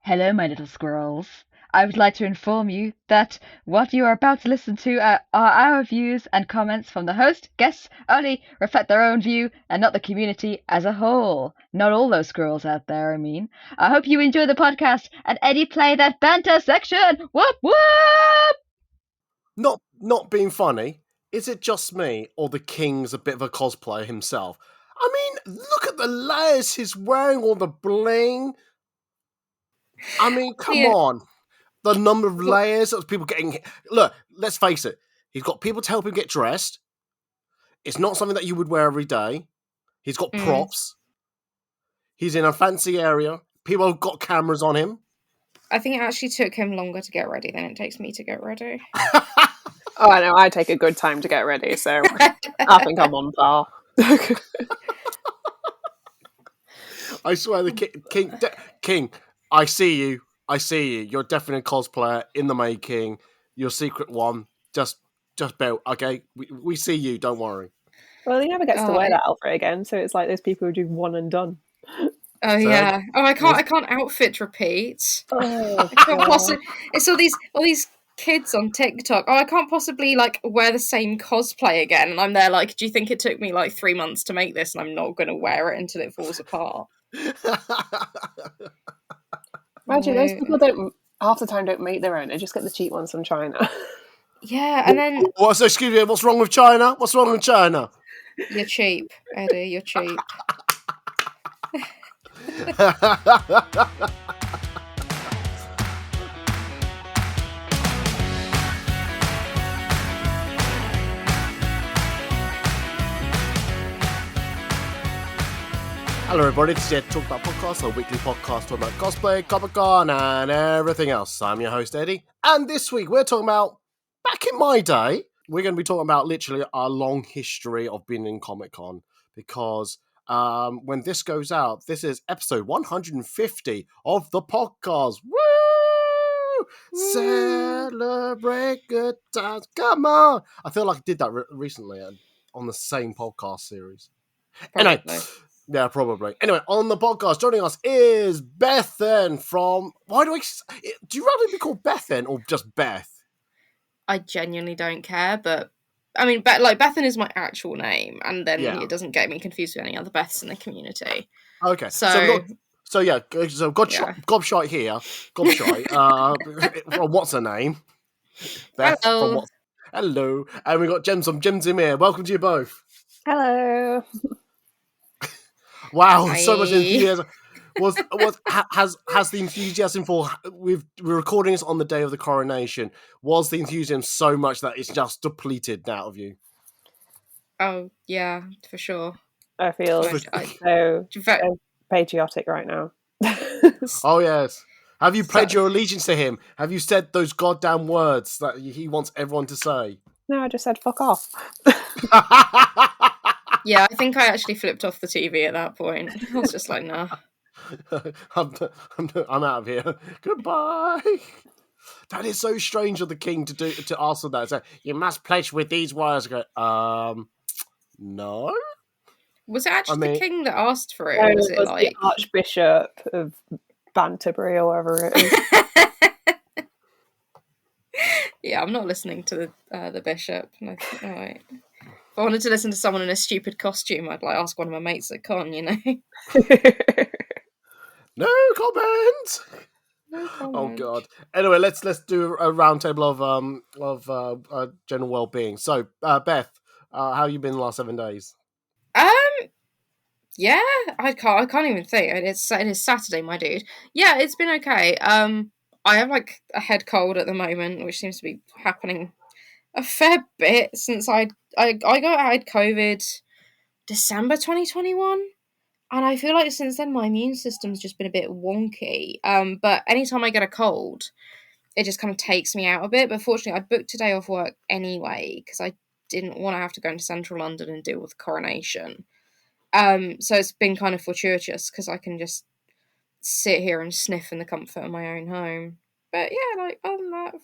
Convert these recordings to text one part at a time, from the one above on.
Hello, my little squirrels. I would like to inform you that what you are about to listen to are our views and comments from the host. Guests only reflect their own view and not the community as a whole. Not all those squirrels out there, I mean. I hope you enjoy the podcast and Eddie play that banter section. Whoop whoop! Not being funny, is it just me or the King's a bit of a cosplayer himself? I mean, look at the layers he's wearing, all the bling. I mean, come on. The number of layers of people getting... Look, let's face it. He's got people to help him get dressed. It's not something that you would wear every day. He's got props. He's in a fancy area. People have got cameras on him. I think it actually took him longer to get ready than it takes me to get ready. Oh, I know. I take a good time to get ready, so I think I'm on par. I swear, the King, I see you. You're definitely a cosplayer in the making. You're a secret one. Just build, okay? We see you. Don't worry. Well, he never gets to wear that outfit again, so it's like those people who do one and done. Oh so, yeah. Oh, I can't outfit repeat. Oh, I can't possibly. It's all these kids on TikTok. Oh, I can't possibly wear the same cosplay again. And I'm there like, do you think it took me 3 months to make this, and I'm not going to wear it until it falls apart? Imagine those people half the time don't make their own. They just get the cheap ones from China. Yeah, and then excuse me, what's wrong with China? What's wrong with China? You're cheap, Eddie. You're cheap. Hello everybody, this is Talk About Podcast, a weekly podcast talking about cosplay, Comic-Con and everything else. I'm your host Eddie, and this week we're talking about, back in my day, we're going to be talking about literally a long history of being in Comic-Con, because when this goes out, this is episode 150 of the podcast. Woo! Celebrate good times, come on! I feel like I did that recently on the same podcast series. Anyway. Yeah, probably. Anyway, on the podcast, joining us is Bethan from... Do you rather be called Bethan or just Beth? I genuinely don't care, but... I mean, Bethan is my actual name, and then it doesn't get me confused with any other Beths in the community. Okay. So Gobshite here. Gobshite. What's her name? Beth. Hello. Hello. And we've got Gems in here. Welcome to you both. Hello. Wow, Hi. so much enthusiasm. Has the enthusiasm for we're recording this on the day of the coronation? Was the enthusiasm so much that it's just depleted out of you? Oh yeah, for sure. I feel so patriotic right now. Oh yes. Have you pledged your allegiance to him? Have you said those goddamn words that he wants everyone to say? No, I just said fuck off. Yeah, I think I actually flipped off the TV at that point. I was just like, nah. I'm out of here. Goodbye. That is so strange of the king to ask for that. So you must pledge with these words. I go, no. Was it actually the king that asked for it? No, or was it the Archbishop of Banterbury or whatever it is? Yeah, I'm not listening to the bishop. No, all right. If I wanted to listen to someone in a stupid costume, I'd ask one of my mates at con, you know. No comment. Oh god. Anyway, let's do a roundtable of general well-being. So, Beth, how you been the last 7 days? Yeah, I can't even think. It is Saturday, my dude. Yeah, it's been okay. I have a head cold at the moment, which seems to be happening a fair bit since I had COVID December 2021, and I feel like since then my immune system's just been a bit wonky. But anytime I get a cold, it just kind of takes me out a bit. But fortunately, I booked a day off work anyway because I didn't want to have to go into central London and deal with the coronation. So it's been kind of fortuitous because I can just sit here and sniff in the comfort of my own home. But yeah, other than that,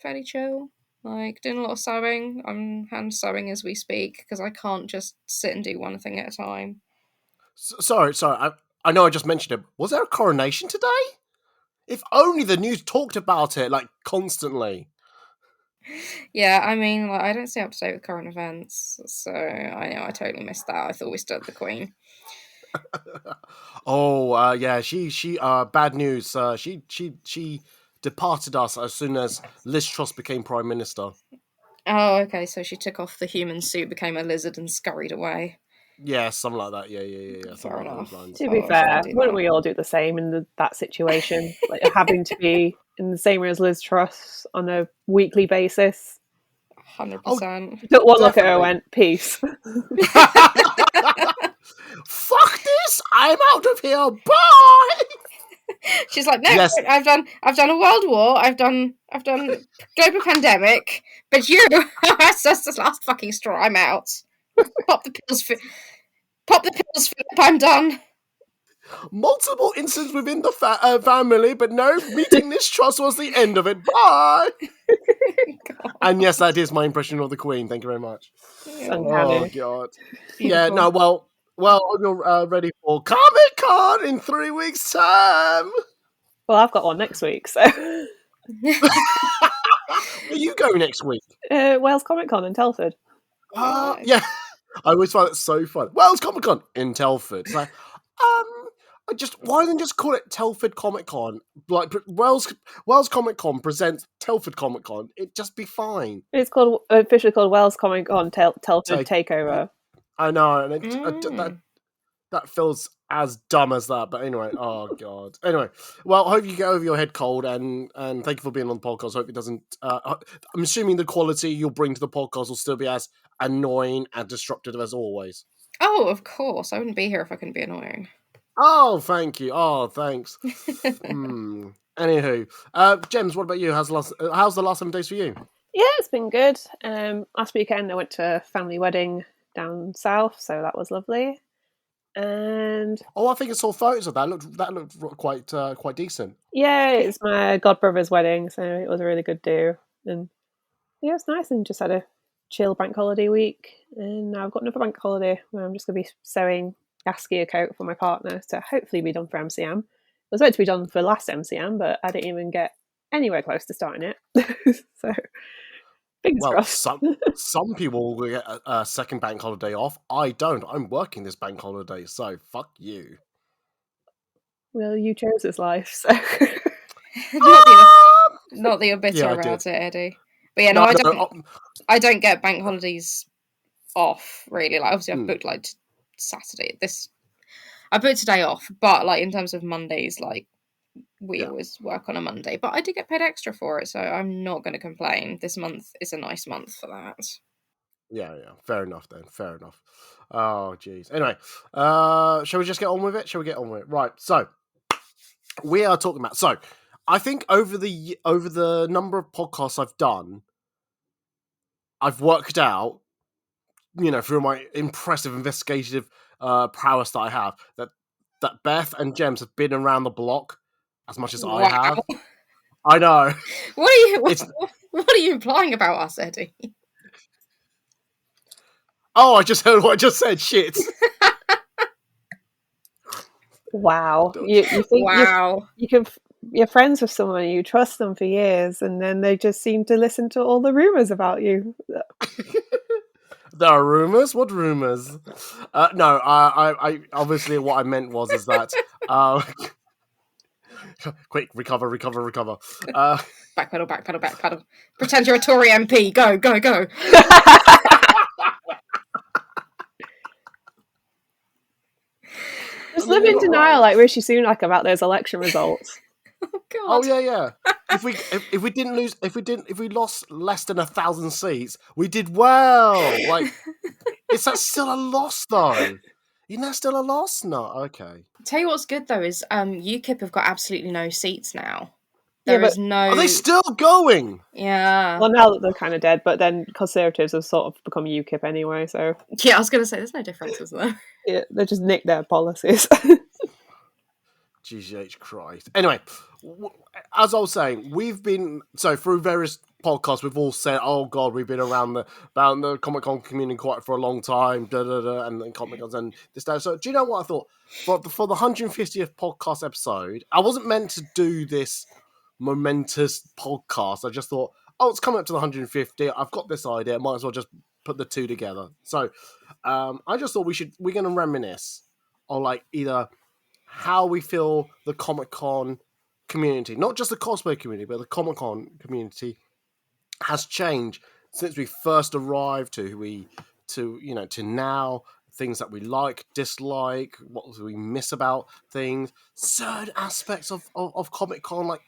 fairly chill. Doing a lot of sewing. I'm hand sewing as we speak because I can't just sit and do one thing at a time. Sorry. I know I just mentioned it. Was there a coronation today? If only the news talked about it like constantly. Yeah, I mean, like, I don't stay up to date with current events, so I know I totally missed that. I thought we still had the Queen. Yeah, she bad news. She departed us as soon as Liz Truss became Prime Minister. Oh, okay, so she took off the human suit, became a lizard, and scurried away. Yeah, something like that. Yeah. Fair Something along enough. those lines. To be Oh, fair, do wouldn't that. we all do the same in that situation? Like having to be in the same room as Liz Truss on a weekly basis. 100%. She took one look at her and Definitely. went, peace. Fuck this! I'm out of here. Bye. She's like, no, Yes. I've done a world war. I've done global pandemic. But you, that's the last fucking straw. I'm out. Pop the pills, Philip. I'm done. Multiple incidents within the family, but no, meeting Liz Truss was the end of it. Bye. And yes, that is my impression of the Queen. Thank you very much. Uncanny. Oh god. Beautiful. Yeah. No. Well, you're ready for Comic Con in 3 weeks' time. Well, I've got one next week, so. Where you go next week? Wales Comic Con in Telford. Yeah. I always find it so fun. Wales Comic Con in Telford. It's like, why don't just call it Telford Comic Con? Like Wales Comic Con presents Telford Comic Con. It'd just be fine. It's officially called Wales Comic Con Telford Takeover. I know, and that feels as dumb as that. But anyway, oh god. Anyway, well, I hope you get over your head cold, and thank you for being on the podcast. Hope it doesn't. I'm assuming the quality you'll bring to the podcast will still be as annoying and disruptive as always. Oh, of course. I wouldn't be here if I couldn't be annoying. Oh, thank you. Oh, thanks. Anywho, Jems, what about you? How's the last 7 days for you? Yeah, it's been good. Last weekend I went to a family wedding down south, so that was lovely. And I think I saw photos of that. That looked quite decent. yeah, it's my godbrother's wedding, so it was a really good do. And yeah, it was nice, and just had a chill bank holiday week. And now I've got another bank holiday where I'm just going to be sewing a coat for my partner to hopefully be done for MCM. It was meant to be done for last MCM, but I didn't even get anywhere close to starting it. So fingers crossed. Some people will get a second bank holiday off. I don't. I'm working this bank holiday, so fuck you. Well, you chose this life, so not that you're bitter Yeah, I about did. it, Eddie. But yeah, no, I don't get bank holidays off really. Like obviously I've booked like Saturday. I booked today off, but like in terms of Mondays, like we always work on a Monday. But I do get paid extra for it, so I'm not going to complain. This month is a nice month for that. Yeah. Fair enough then. Fair enough. Oh, jeez. Anyway, shall we just get on with it? Right. So we are talking about. So I think over the number of podcasts I've done, I've worked out, through my impressive investigative prowess that I have, that Beth and Jems have been around the block as much as I have. I know. What are you implying about us, Eddie? Oh, I just heard what I just said. Shit. Wow. You think wow. You're friends with someone, you trust them for years, and then they just seem to listen to all the rumors about you. There are rumors? What rumors? No, I obviously what I meant is that quick, recover. Backpedal. Pretend you're a Tory MP. Go. Just live in denial like Rishi Sunak about those election results. Oh god. Oh yeah. If we lost less than 1,000 seats, we did well. Like, is that still a loss though? Isn't that still a loss? No, okay. Tell you what's good though is UKIP have got absolutely no seats now. Are they still going? Yeah. Well, now that they're kind of dead, but then Conservatives have sort of become UKIP anyway, so... Yeah, I was going to say, there's no difference, is there? Yeah, they just nicked their policies. GGH Christ. Anyway, as I was saying, we've been... So, through various podcast, we've all said, "Oh God, we've been around the Comic-Con community quite for a long time," and then Comic-Cons and this day. So, do you know what I thought for the 150th podcast episode? I wasn't meant to do this momentous podcast. I just thought, oh, it's coming up to the 150. I've got this idea. Might as well just put the two together. So, I just thought we're going to reminisce on like either how we feel the Comic-Con community, not just the cosplay community, but the Comic-Con community has changed since we first arrived to now, things that we like, dislike, what we miss about things, certain aspects of Comic-Con. Like,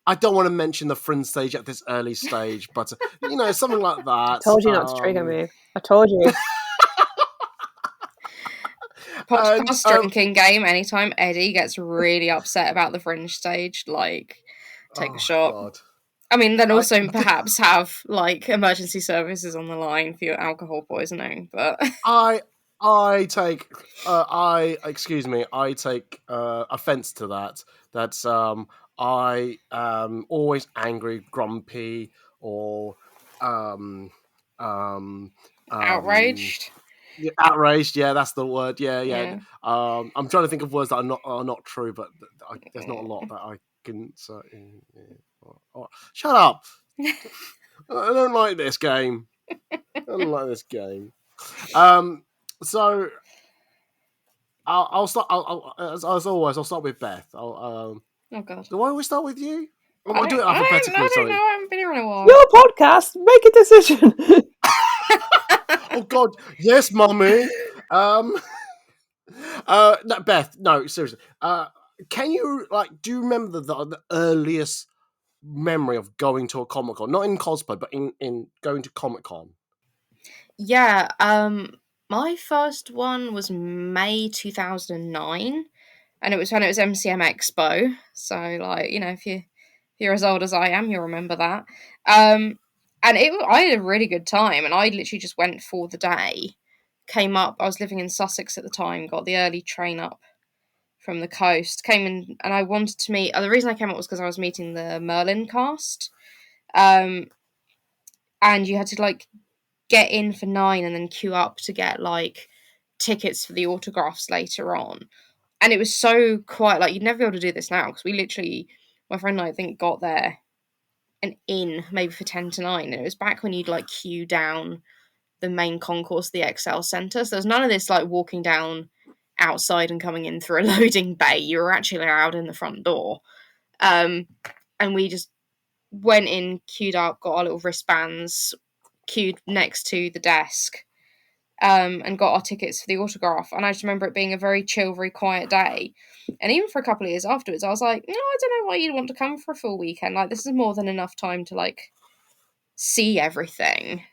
I don't want to mention the fringe stage at this early stage, but something like that. I told you not to trigger me. I told you. Podcast drinking game. Anytime Eddie gets really upset about the fringe stage, like, take a shot. God. I mean, then also perhaps have like emergency services on the line for your alcohol poisoning. But I take offense to that. That's I am always angry, grumpy, or outraged. Outraged, yeah, that's the word. Yeah. I'm trying to think of words that are not true, but there's not a lot that I can say. Oh, shut up! I don't like this game. So I'll start. As always, I'll start with Beth. Oh God! Do I always start with you? I'll do it alphabetically. I don't know. I haven't been here in a while. Your podcast. Make a decision. Oh God! Yes, mummy. No, Beth. No, seriously. Can you do you remember the earliest memory of going to a Comic-Con? Not in cosplay, but in going to Comic-Con. Yeah. My first one was May 2009, and it was when it was MCM Expo. So, if you're as old as I am, you'll remember that. And I had a really good time, and I literally just went for the day. Came up. I was living in Sussex at the time. Got the early train up from the coast. Came in, and I wanted to meet. The reason I came up was because I was meeting the Merlin cast. And you had to get in for 9 and then queue up to get tickets for the autographs later on. And it was so quiet. You'd never be able to do this now, because we literally, my friend and I think, got there and in maybe for 10 to 9. And it was back when you'd queue down the main concourse, the XL Centre. So there's none of this walking down outside and coming in through a loading bay. You were actually allowed in the front door. And we just went in, queued up, got our little wristbands, queued next to the desk, and got our tickets for the autograph. And I just remember it being a very chill, very quiet day. And even for a couple of years afterwards, I was like, no, I don't know why you'd want to come for a full weekend. This is more than enough time to see everything.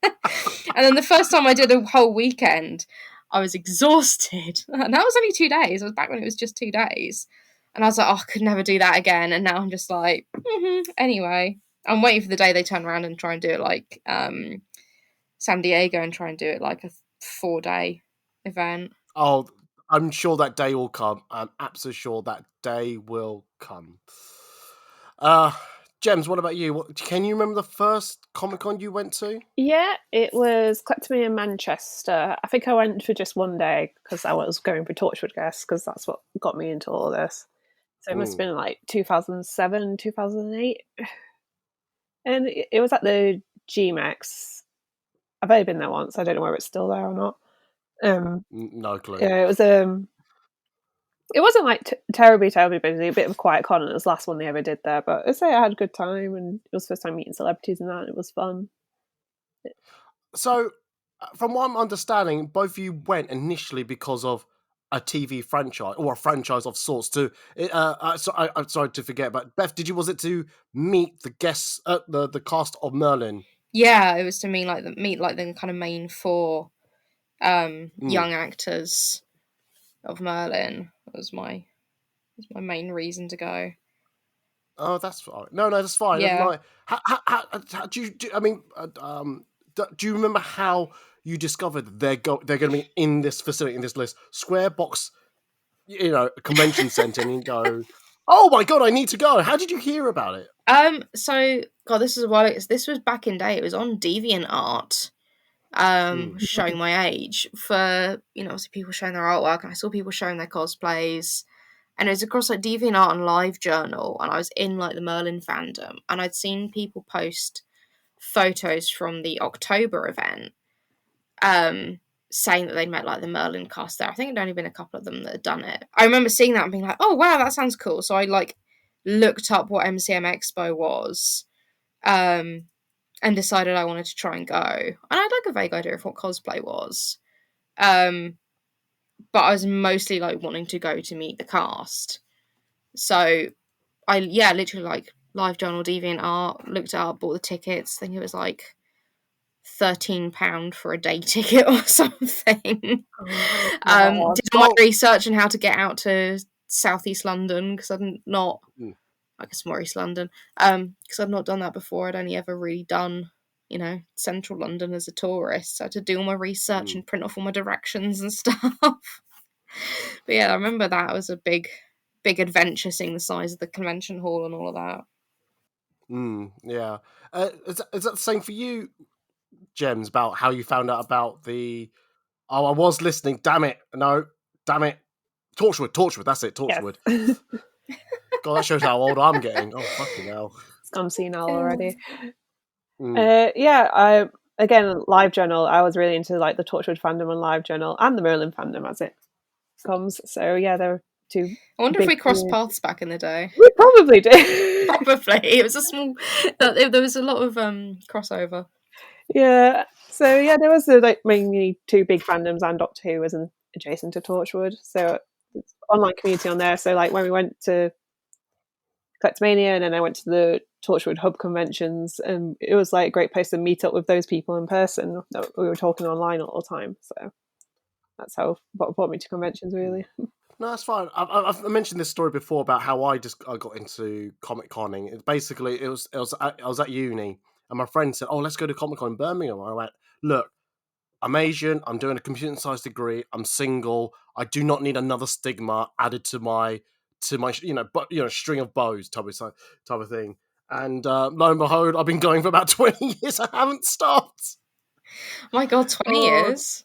And then the first time I did a whole weekend, I was exhausted. And that was only 2 days. It was back when it was just 2 days. And I was like, oh, I could never do that again. And now I'm just like, anyway. I'm waiting for the day they turn around and try and do it San Diego, and try and do it a 4-day event. Oh, I'm sure that day will come. I'm absolutely sure that day will come. Gems, what about you? Can you remember the first Comic-Con you went to? Yeah, it was Collector in Manchester. I think I went for just one day because I was going for Torchwood guests, because that's what got me into all of this. So it must have been 2007, 2008. And it was at the GMX. I've only been there once. I don't know whether it's still there or not. No clue. Yeah, it was it wasn't terribly busy. A bit of a quiet con, and it was the last one they ever did there. But I say I had a good time, and it was the first time meeting celebrities and that. And it was fun. So, from what I'm understanding, both of you went initially because of a TV franchise, or a franchise of sorts. I'm sorry to forget, but Beth, was it to meet the guests, the cast of Merlin? Yeah, it was to meet the kind of main 4 young actors of Merlin. That was my main reason to go. Oh, that's fine. No, that's fine. Yeah. How do you? Do you remember how you discovered they're going to be in this facility, in this list, Square Box, convention center, and you go, oh my God, I need to go. How did you hear about it? So God, this was back in day. It was on DeviantArt, showing my age for, obviously people showing their artwork, and I saw people showing their cosplays, and it was across like DeviantArt and LiveJournal, and I was in like the Merlin fandom, and I'd seen people post photos from the October event, saying that they'd met like the Merlin cast there. I think there'd only been a couple of them that had done it. I remember seeing that and being like, oh wow, that sounds cool. So I like looked up what MCM Expo was, and decided I wanted to try and go. And I had like a vague idea of what cosplay was. But I was mostly like wanting to go to meet the cast. So I literally like LiveJournal, DeviantArt, looked it up, bought the tickets. I think it was like £13 for a day ticket or something. Did all my research on how to get out to Southeast London, because I'd not, I guess more East London, because I'd not done that before. I'd only ever really done, Central London as a tourist. So I had to do all my research and print off all my directions and stuff. But yeah, I remember that was a big adventure, seeing the size of the convention hall and all of that. Yeah. Is that the same for you, Gems, about how you found out about the... Oh, I was listening. Damn it. No. Damn it. Torchwood. That's it. Torchwood. Yes. God, that shows how old I'm getting. Oh, fucking hell. It's gone senile already. Again, LiveJournal, I was really into like the Torchwood fandom and LiveJournal, and the Merlin fandom as it comes. So yeah, there were two. I wonder if we crossed paths back in the day. We probably did. Probably. It was a small... There was a lot of crossover. Yeah. So yeah, there was like mainly two big fandoms, and Doctor Who was adjacent to Torchwood. So it's online community on there. So like when we went to Collectomania, and then I went to the Torchwood Hub conventions, and it was like a great place to meet up with those people in person. We were talking online all the time, so that's how what brought me to conventions, really. No, that's fine. I've mentioned this story before about how I got into Comic Conning. It basically, I was at uni, and my friend said, "Oh, let's go to Comic Con in Birmingham." I went, "Look, I'm Asian. I'm doing a computer science degree. I'm single. I do not need another stigma added to my string of bows type of thing." And lo and behold, I've been going for about 20 years. I haven't stopped. My God, 20 years.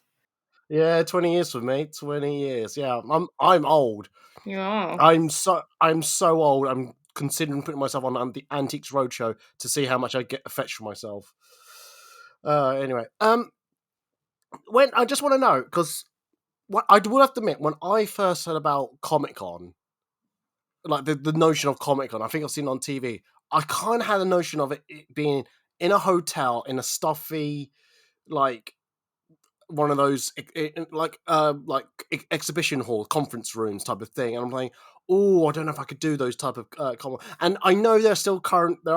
Yeah, 20 years for me. 20 years. Yeah, I'm old. You are. I'm so old. I'm considering putting myself on the Antiques Roadshow to see how much I get fetched for myself. Anyway, when I just want to know, because I will have to admit, when I first heard about Comic Con, like the notion of Comic Con, I think I've seen it on TV. I kind of had a notion of it being in a hotel in a stuffy, like one of those like exhibition hall conference rooms type of thing, and I'm like, oh, I don't know if I could do those type of and I know there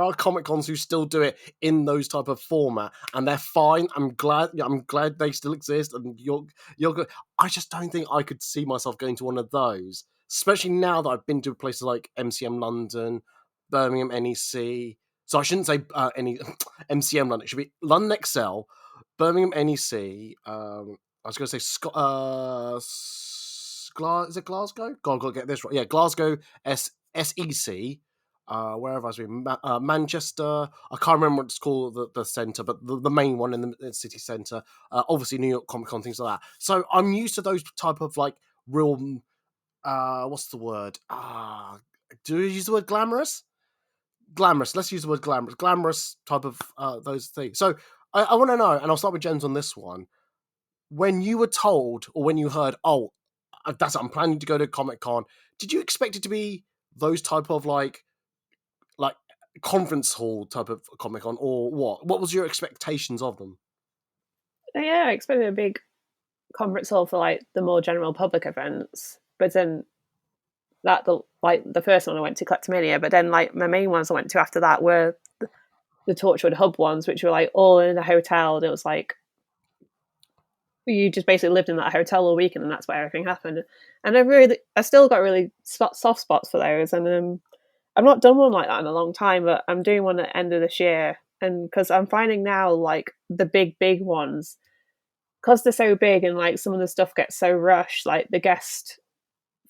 are Comic Cons who still do it in those type of format, and they're fine. I'm glad they still exist, and you're good. I just don't think I could see myself going to one of those, especially now that I've been to places like MCM London, Birmingham NEC. So I shouldn't say any MCM London. It should be London Excel, Birmingham NEC. I was going to say is it Glasgow? God, I've got to get this right. Yeah, Glasgow SEC. Wherever I was been, Manchester. I can't remember what it's called, the centre, but the main one in the city centre. Obviously, New York Comic Con, things like that. So I'm used to those type of like real. What's the word? Do you use the word glamorous? Glamorous. Let's use the word glamorous. Glamorous type of those things. So I want to know, and I'll start with Jens on this one. When you were told, or when you heard, oh, I'm planning to go to Comic Con, did you expect it to be those type of like conference hall type of Comic Con, or what? What was your expectations of them? Yeah, I expected a big conference hall for like the more general public events, but then the first one I went to, Collectomania, but then like my main ones I went to after that were the Torchwood Hub ones, which were like all in a hotel, and it was like you just basically lived in that hotel all weekend, and that's where everything happened. And I still got really soft spots for those, and I've not done one like that in a long time, but I'm doing one at the end of this year, and because I'm finding now like the big ones, because they're so big and like some of the stuff gets so rushed, like the guest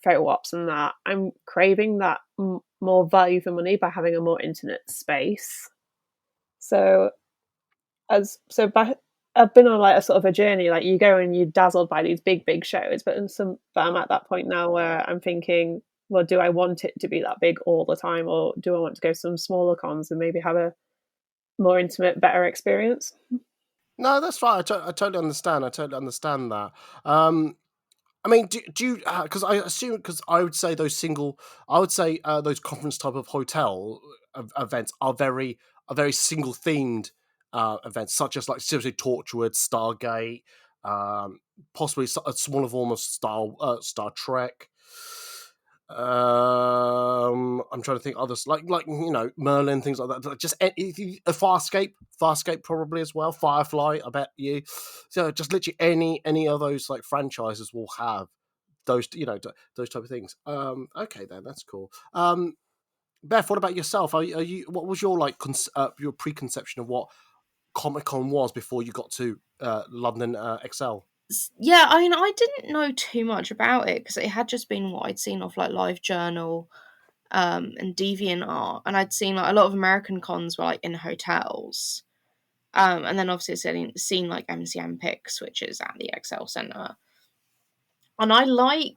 photo ops and that, I'm craving that more value for money by having a more intimate space. So I've been on like a sort of a journey. Like you go and you're dazzled by these big shows, but I'm at that point now where I'm thinking, well, do I want it to be that big all the time, or do I want to go to some smaller cons and maybe have a more intimate, better experience? No, that's fine. I totally understand. I totally understand that. I mean, do you? Because I assume, because I would say those conference type of hotel events are very single themed events, such as like seriously Torchwood, Stargate, possibly a smaller form of Star Trek. I'm trying to think others like Merlin, things like that. Just a Farscape probably as well. Firefly, I bet you. So just literally any of those like franchises will have those those type of things. Okay, then that's cool. Beth, what about yourself? Are you what was your like your preconception of what Comic Con was before you got to London XL? Yeah, I mean, I didn't know too much about it because it had just been what I'd seen off like LiveJournal and DeviantArt, and I'd seen like a lot of American cons were like in hotels. And then obviously seen like MCM Pix, which is at the XL Centre. And I like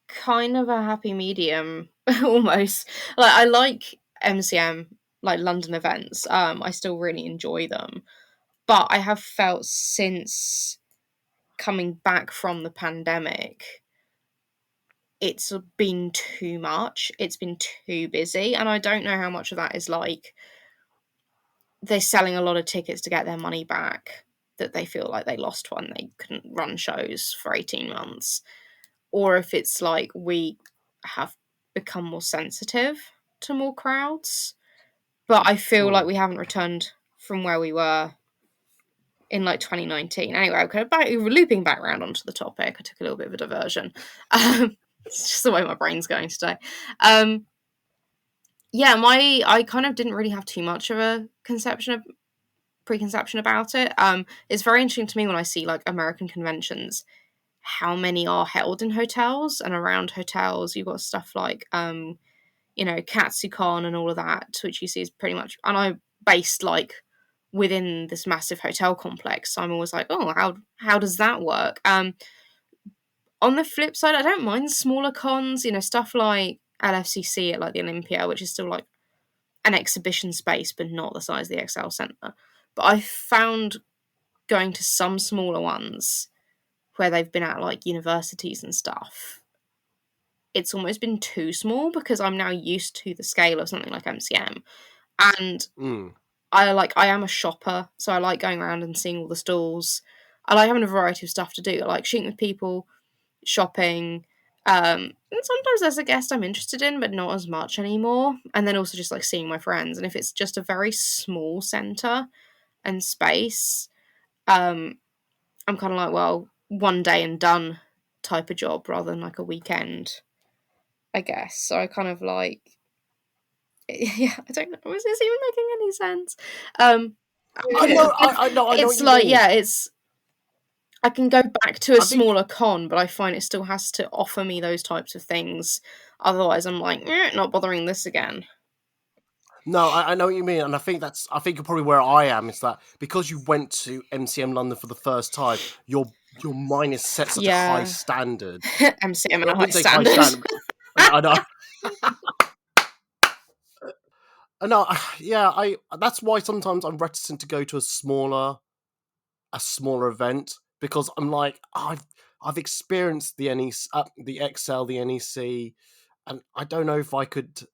kind of a happy medium almost. Like I like MCM, like London events. I still really enjoy them. But I have felt since coming back from the pandemic, it's been too much. It's been too busy. And I don't know how much of that is like they're selling a lot of tickets to get their money back that they feel like they lost when they couldn't run shows for 18 months. Or if it's like we have become more sensitive to more crowds. But I feel like we haven't returned from where we were in like 2019. Anyway, kind of looping back around onto the topic. I took a little bit of a diversion. It's just the way my brain's going today. Yeah, I kind of didn't really have too much of a preconception about it. It's very interesting to me when I see like American conventions, how many are held in hotels and around hotels. You've got stuff like Katsucon and all of that, which you see is pretty much, and I based like within this massive hotel complex. So I'm always like, oh, how does that work? On the flip side, I don't mind smaller cons, stuff like LFCC at like the Olympia, which is still like an exhibition space, but not the size of the XL Centre. But I found going to some smaller ones where they've been at like universities and stuff, it's almost been too small because I'm now used to the scale of something like MCM. And I am a shopper, so I like going around and seeing all the stalls. I like having a variety of stuff to do. I like shooting with people, shopping. And sometimes there's a guest I'm interested in, but not as much anymore. And then also just like seeing my friends. And if it's just a very small centre and space, I'm kind of like, well, one day and done type of job rather than like a weekend, I guess. So I kind of like, yeah, I don't know. Is this even making any sense? I know It's what you like, mean. yeah, I can go back to a smaller con, but I find it still has to offer me those types of things. Otherwise, I'm like, not bothering this again. No, I know what you mean, and I think probably where I am is that because you went to MCM London for the first time, your mind is set such a high standard. MCM and I a high wouldn't say high standard. standard. I know. No, yeah, that's why sometimes I'm reticent to go to a smaller event, because I'm like, I've experienced the the XL, the NEC, and I don't know if I could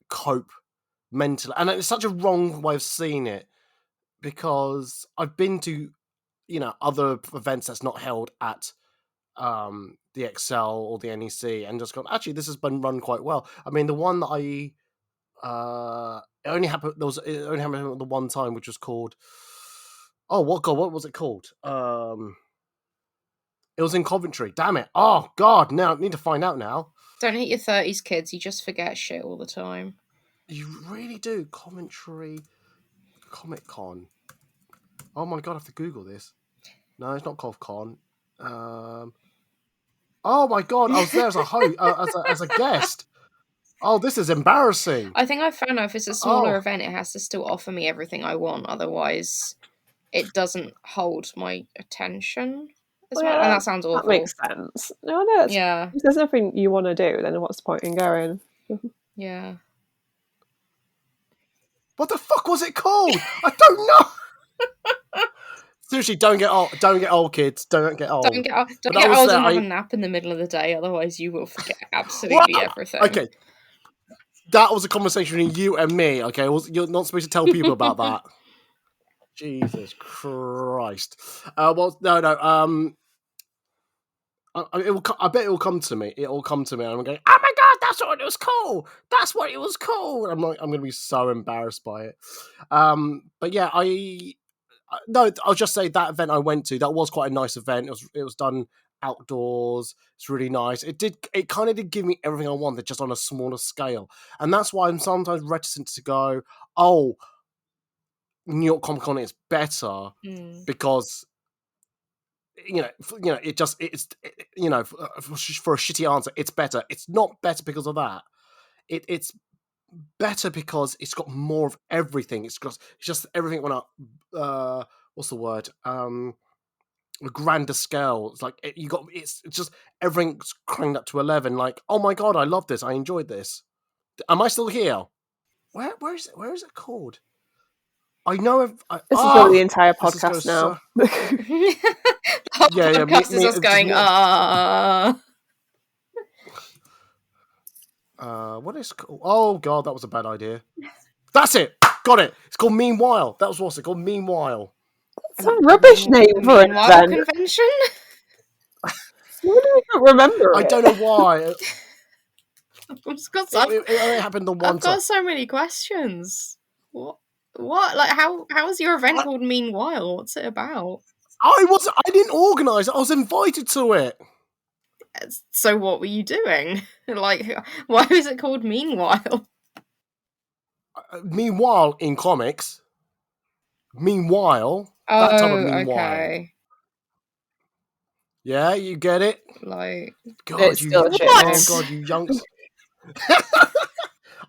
cope mentally. And it's such a wrong way of seeing it, because I've been to other events that's not held at the XL or the NEC, and just gone, actually this has been run quite well. I mean, the one that it only happened the one time, which was called, what was it called? It was in Coventry. Damn it! Oh God, now I need to find out now. Don't hit your 30s, kids. You just forget shit all the time. You really do. Coventry Comic Con. Oh my God, I have to Google this. No, it's not CovCon. Oh my God, I was there as a host, as a guest. Oh, this is embarrassing. I think I found out if it's a smaller event, it has to still offer me everything I want. Otherwise, it doesn't hold my attention as well. And that sounds awful. That makes sense. No, if there's nothing you want to do, then what's the point in going? Yeah. What the fuck was it called? I don't know. Seriously, don't get old, kids. Don't get old. Don't get old and have a nap in the middle of the day. Otherwise, you will forget absolutely everything. Okay. That was a conversation between you and me, okay? You're not supposed to tell people about that. Jesus Christ. Well, no. I bet it will come to me. It'll come to me, and I'm going, oh my god, that's what it was called. That's what it was called. I'm going to be so embarrassed by it. But yeah, I'll just say that event I went to, that was quite a nice event. It was done outdoors. It's really nice. It kind of did give me everything I wanted, just on a smaller scale, and that's why I'm sometimes reticent to go, oh, New York Comic Con is better because for a shitty answer, it's better. It's not better because of that. It's better because it's got more of everything. It's just everything went up. What's the word? A grander scale. It's like it's just everything's cranked up to 11. Like, oh my god, I love this. I enjoyed this. Am I still here? Where is it? Where is it called? I know. This is really the entire podcast now. The podcast is us going, what is called? Oh god, that was a bad idea. That's it. Got it. It's called Meanwhile. That was what's it called? Meanwhile. It's a rubbish name for an event. Convention. I don't remember. I don't know why. It only happened the one time. I've got so many questions. What? Like, how is your event called Meanwhile? What's it about? I didn't organise it. I was invited to it. So what were you doing? Like, why is it called Meanwhile? Meanwhile in comics. Meanwhile. That type of meanwhile. Okay. Yeah, you get it? Like, God, you youngsters.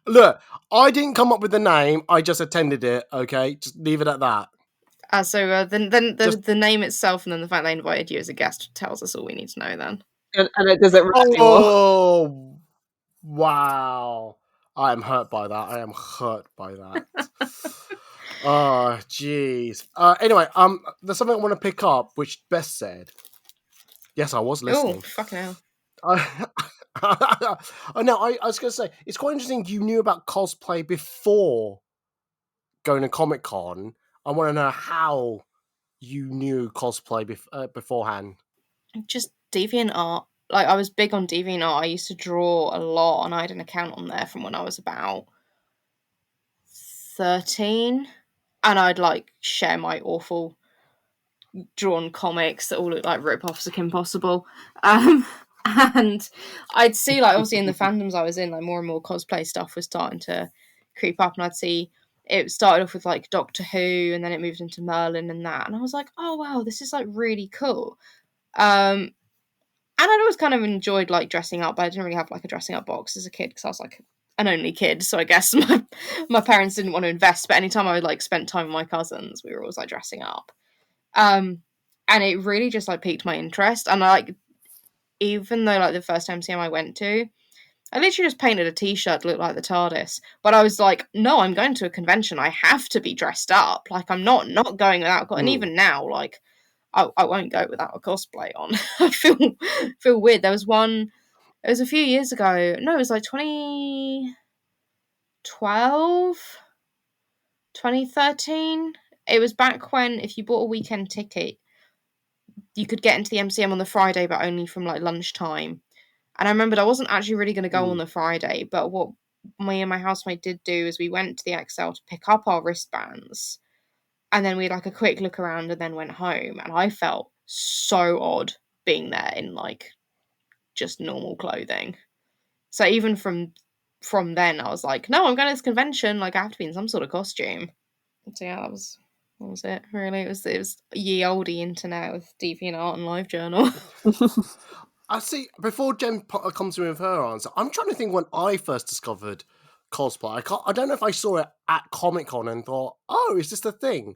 Look, I didn't come up with the name. I just attended it. Okay, just leave it at that. So then the name itself, and then the fact they invited you as a guest tells us all we need to know. Then, and does it? Oh, wow! I am hurt by that. Oh, jeez. Anyway, there's something I want to pick up, which Beth said. Yes, I was listening. Oh, fucking hell. Oh no, I was going to say, it's quite interesting you knew about cosplay before going to Comic Con. I want to know how you knew cosplay beforehand. Just DeviantArt. Like, I was big on DeviantArt. I used to draw a lot, and I had an account on there from when I was about 13. And I'd, like, share my awful drawn comics that all look like rip-offs of Kim Possible. And I'd see, like, obviously in the fandoms I was in, like, more and more cosplay stuff was starting to creep up, and I'd see it started off with, like, Doctor Who, and then it moved into Merlin and that, and I was like, oh wow, this is, like, really cool. And I'd always kind of enjoyed, like, dressing up, but I didn't really have, like, a dressing up box as a kid, because I was, like, an only kid, so I guess my parents didn't want to invest, but anytime I would, like, spend time with my cousins, we were always, like, dressing up. And it really just, like, piqued my interest, and I, like, even though, like, the first MCM I went to, I literally just painted a t-shirt to look like the TARDIS. But I was like, no, I'm going to a convention. I have to be dressed up. Like, I'm not going without... And even now, like, I won't go without a cosplay on. I feel weird. There was one... It was a few years ago. No, it was like 2012? 2013? It was back when if you bought a weekend ticket, you could get into the MCM on the Friday, but only from, like, lunchtime. And I remembered I wasn't actually really going to go on the Friday, but what me and my housemate did do is we went to the XL to pick up our wristbands, and then we had, like, a quick look around and then went home, and I felt so odd being there in, like, just normal clothing. So even from then, I was like, no, I'm going to this convention, like, I have to be in some sort of costume. So yeah, that was it, really. It was ye olde internet with DeviantArt and LiveJournal. I see. Before Jen comes to me with her answer, I'm trying to think when I first discovered cosplay. I don't know if I saw it at Comic-Con and thought, "Oh, is this the thing?"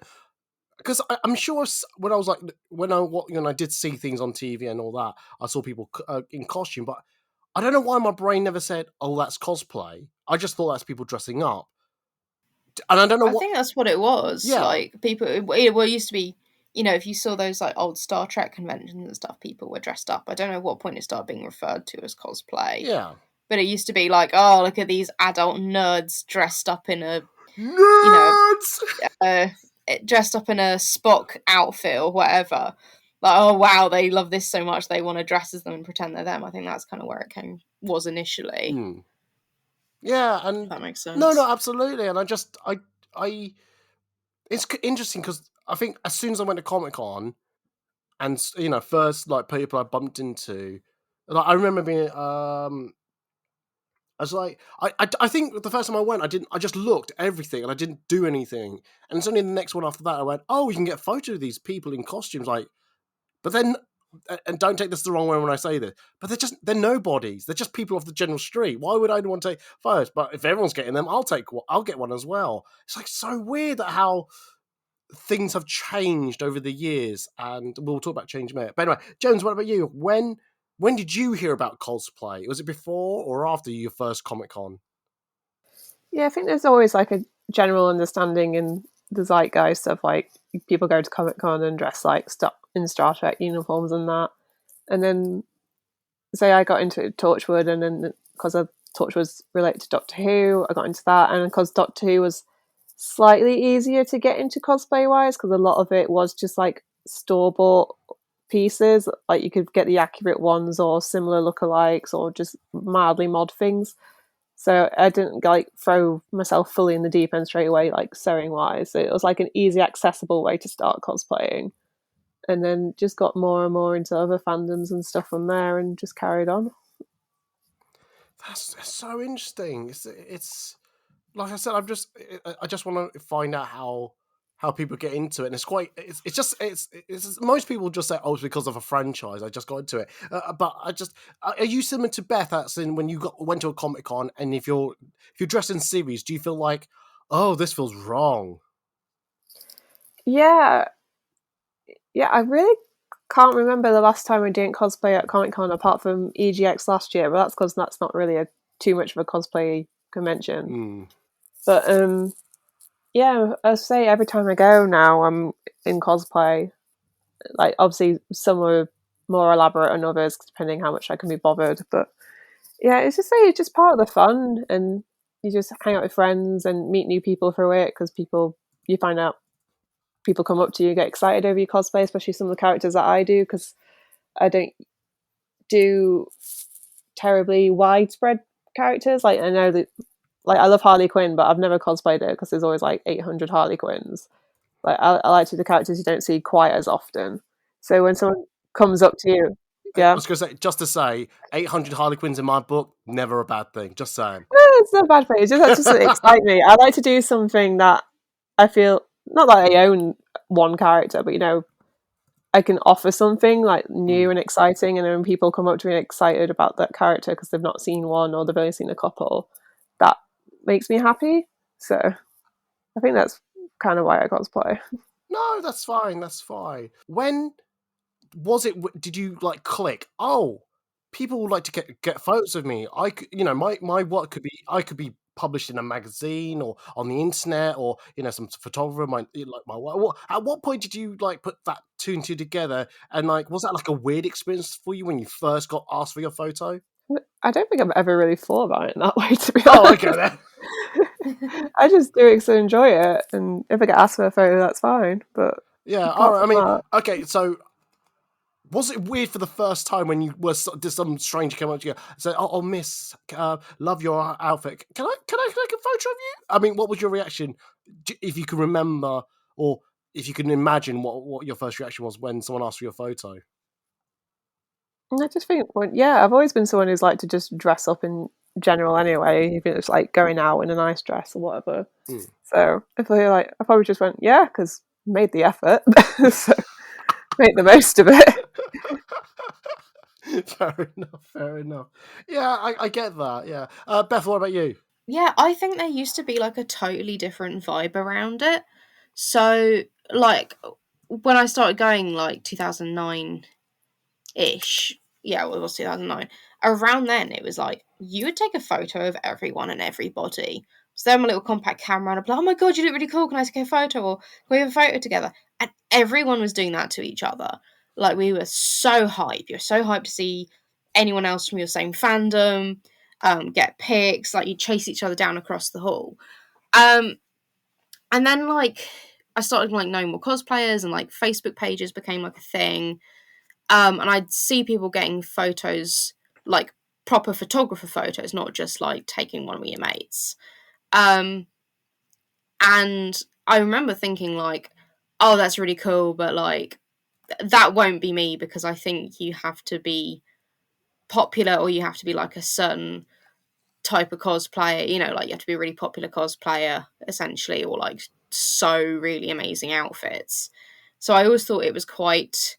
Because I'm sure when I was like when I did see things on TV and all that, I saw people in costume, but I don't know why my brain never said, "Oh, that's cosplay." I just thought that's people dressing up, and I don't know I think that's what it was. Yeah. Like people, it used to be. If you saw those like old Star Trek conventions and stuff, people were dressed up. I don't know what point it started being referred to as cosplay. Yeah. But it used to be like, oh, look at these adult nerds dressed up in a nerds. Dressed up in a Spock outfit or whatever. Like, oh wow, they love this so much they want to dress as them and pretend they're them. I think that's kind of where it was initially. Yeah, and if that makes sense. No, absolutely. And it's interesting because I think as soon as I went to Comic-Con, and first like people I bumped into, like I remember being I was like, I think the first time I went, I just looked at everything and I didn't do anything. And it's only the next one after that I went, oh, you can get photos of these people in costumes, like, but then, and don't take this the wrong way when I say this, but they're nobodies. They're just people off the general street. Why would I want to take photos? But if everyone's getting them, I'll get one as well. It's like so weird that how things have changed over the years, and we'll talk about change in a minute. But anyway, Jones, what about you? When did you hear about cosplay? Was it before or after your first Comic-Con? Yeah, I think there's always like a general understanding in the zeitgeist of like people go to Comic-Con and dress like in Star Trek uniforms and that. And then say I got into Torchwood, and then because Torchwood was related to Doctor Who, I got into that, and because Doctor Who was slightly easier to get into cosplay wise because a lot of it was just like store-bought pieces, like you could get the accurate ones or similar lookalikes or just mildly mod things. So I didn't like throw myself fully in the deep end straight away, like sewing wise. So it was like an easy, accessible way to start cosplaying, and then just got more and more into other fandoms and stuff from there, and just carried on. That's so interesting. It's like I said, I just want to find out how people get into it, and it's most people just say, oh, it's because of a franchise. I just got into it, but are you similar to Beth? That's in when you went to a Comic-Con, and if you're dressed in series, do you feel like, oh, this feels wrong? Yeah, I really can't remember the last time I didn't cosplay at Comic-Con apart from EGX last year, but that's because that's not really too much of a cosplay convention. But yeah, I say every time I go now, I'm in cosplay. Like obviously some are more elaborate than others, depending how much I can be bothered. But yeah, it's just part of the fun, and you just hang out with friends and meet new people through it because you find out people come up to you, get excited over your cosplay, especially some of the characters that I do, because I don't do terribly widespread characters. Like I know that, like I love Harley Quinn, but I've never cosplayed her because there's always like 800 Harley Quinns. Like I like to do the characters you don't see quite as often. So when someone comes up to you, I was going to say, just to say, 800 Harley Quinns in my book, never a bad thing. Just saying. No, it's not a bad thing. It's just excite me. I like to do something that I feel, not that I own one character, but I can offer something like new and exciting, and then when people come up to me excited about that character because they've not seen one or they've only seen a couple, that makes me happy. So I think that's kind of why I cosplay. No, that's fine. That's fine. When was it? Did you like click? Oh, people would like to get photos of me. I could, my work could be. I could be published in a magazine or on the internet, or some photographer might like my work. At what point did you like put that two and two together? And like, was that like a weird experience for you when you first got asked for your photo? I don't think I've ever really thought about it in that way, to be Oh, honest. okay then. I just do it because I enjoy it, and if I get asked for a photo, that's fine. But yeah, all right. I mean, okay. So, was it weird for the first time when you did some stranger come up to you and say, "Oh, Miss, love your outfit. Can I take a photo of you?" I mean, what was your reaction, if you can remember, or if you can imagine what your first reaction was when someone asked for your photo? I just think, I've always been someone who's like to just dress up in general anyway, even if it's like going out in a nice dress or whatever. So I probably just went, yeah, because made the effort, so make the most of it. Fair enough. Yeah, I get that. Yeah, Beth, what about you? Yeah, I think there used to be like a totally different vibe around it. So, like, when I started going, like 2009 ish, yeah, well, it was 2009. Around then, it was like you would take a photo of everyone and everybody. So then, my little compact camera, and I'd be like, "Oh my god, you look really cool! Can I take a photo?" Or "Can we have a photo together?" And everyone was doing that to each other. Like, we were so hyped. You're so hyped to see anyone else from your same fandom get pics. Like, you chase each other down across the hall. And then, like, I started like knowing more cosplayers, and like Facebook pages became like a thing. And I'd see people getting photos, like proper photographer photos, not just like taking one with your mates. Um, and I remember thinking like, oh, that's really cool, but like that won't be me, because I think you have to be popular, or you have to be like a certain type of cosplayer, you know, like you have to be a really popular cosplayer essentially, or like so really amazing outfits. So I always thought it was quite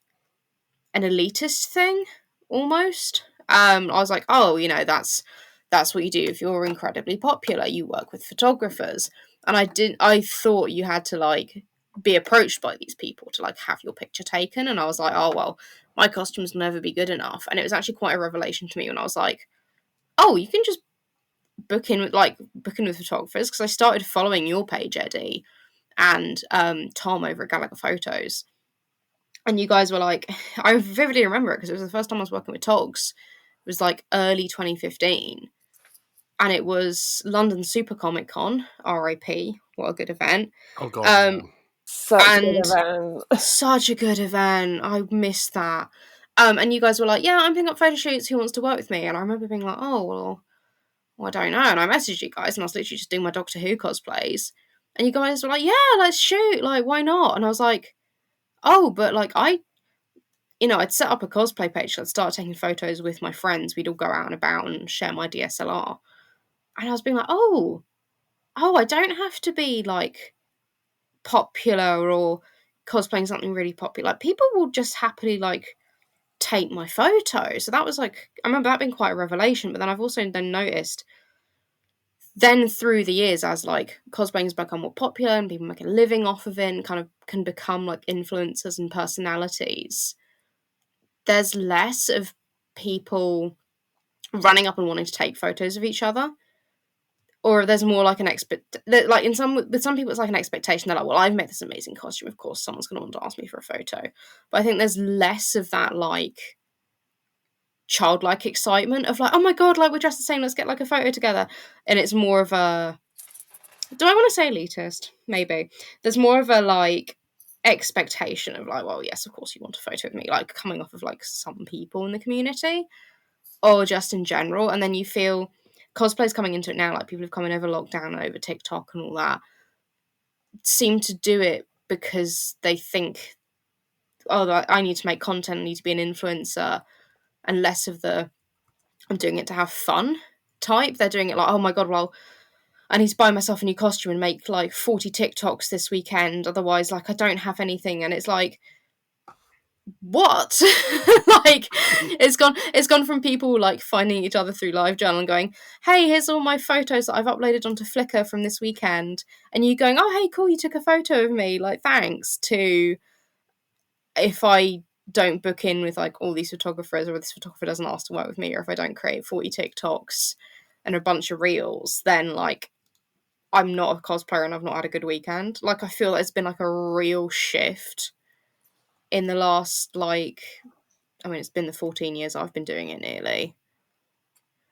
an elitist thing almost. I was like, oh, you know, that's what you do if you're incredibly popular. You work with photographers. And I thought you had to like be approached by these people to like have your picture taken. And I was like, oh well, my costumes will never be good enough. And it was actually quite a revelation to me when I was like, oh, you can just book in with photographers, because I started following your page, Eddie, and Tom over at Gallagher Photos. And you guys were like, I vividly remember it because it was the first time I was working with Togs. It was like early 2015. And it was London Super Comic Con, RIP. What a good event. Oh god, yeah. Such a good And event. such a good event. I missed that. And you guys were like, yeah, I'm picking up photo shoots. Who wants to work with me? And I remember being like, oh, well, I don't know. And I messaged you guys, and I was literally just doing my Doctor Who cosplays. And you guys were like, yeah, let's shoot. Like, why not? And I was like, oh, but like, I'd set up a cosplay page. So I'd start taking photos with my friends. We'd all go out and about and share my DSLR. And I was being like, oh, I don't have to be like popular or cosplaying something really popular. Like, people will just happily like take my photo. So that was like, I remember that being quite a revelation. But then I've also then noticed, then through the years, as like cosplaying has become more popular and people make a living off of it and kind of can become like influencers and personalities, there's less of people running up and wanting to take photos of each other, or there's more like like with some people it's like an expectation. They're like, well, I've made this amazing costume, of course someone's going to want to ask me for a photo. But I think there's less of that like childlike excitement of like, oh my god, like we're dressed the same, let's get like a photo together. And it's more of a, do I want to say elitist? Maybe. There's more of a like expectation of like, well, yes, of course you want a photo of me, like coming off of like some people in the community or just in general. And then you feel cosplay's coming into it now, like people have come in over lockdown and over TikTok and all that, seem to do it because they think, oh, I need to make content, I need to be an influencer, and less of the I'm doing it to have fun type. They're doing it like, oh my god, well, I need to buy myself a new costume and make like 40 TikToks this weekend, otherwise like I don't have anything. And it's like, what? Like, it's gone from people like finding each other through LiveJournal and going, hey, here's all my photos that I've uploaded onto Flickr from this weekend, and you going, oh hey, cool, you took a photo of me, like thanks, to if I don't book in with like all these photographers, or this photographer doesn't ask to work with me, or if I don't create 40 TikToks and a bunch of reels, then like I'm not a cosplayer and I've not had a good weekend. Like, I feel there's been like a real shift in the last, like, I mean, it's been the 14 years I've been doing it nearly.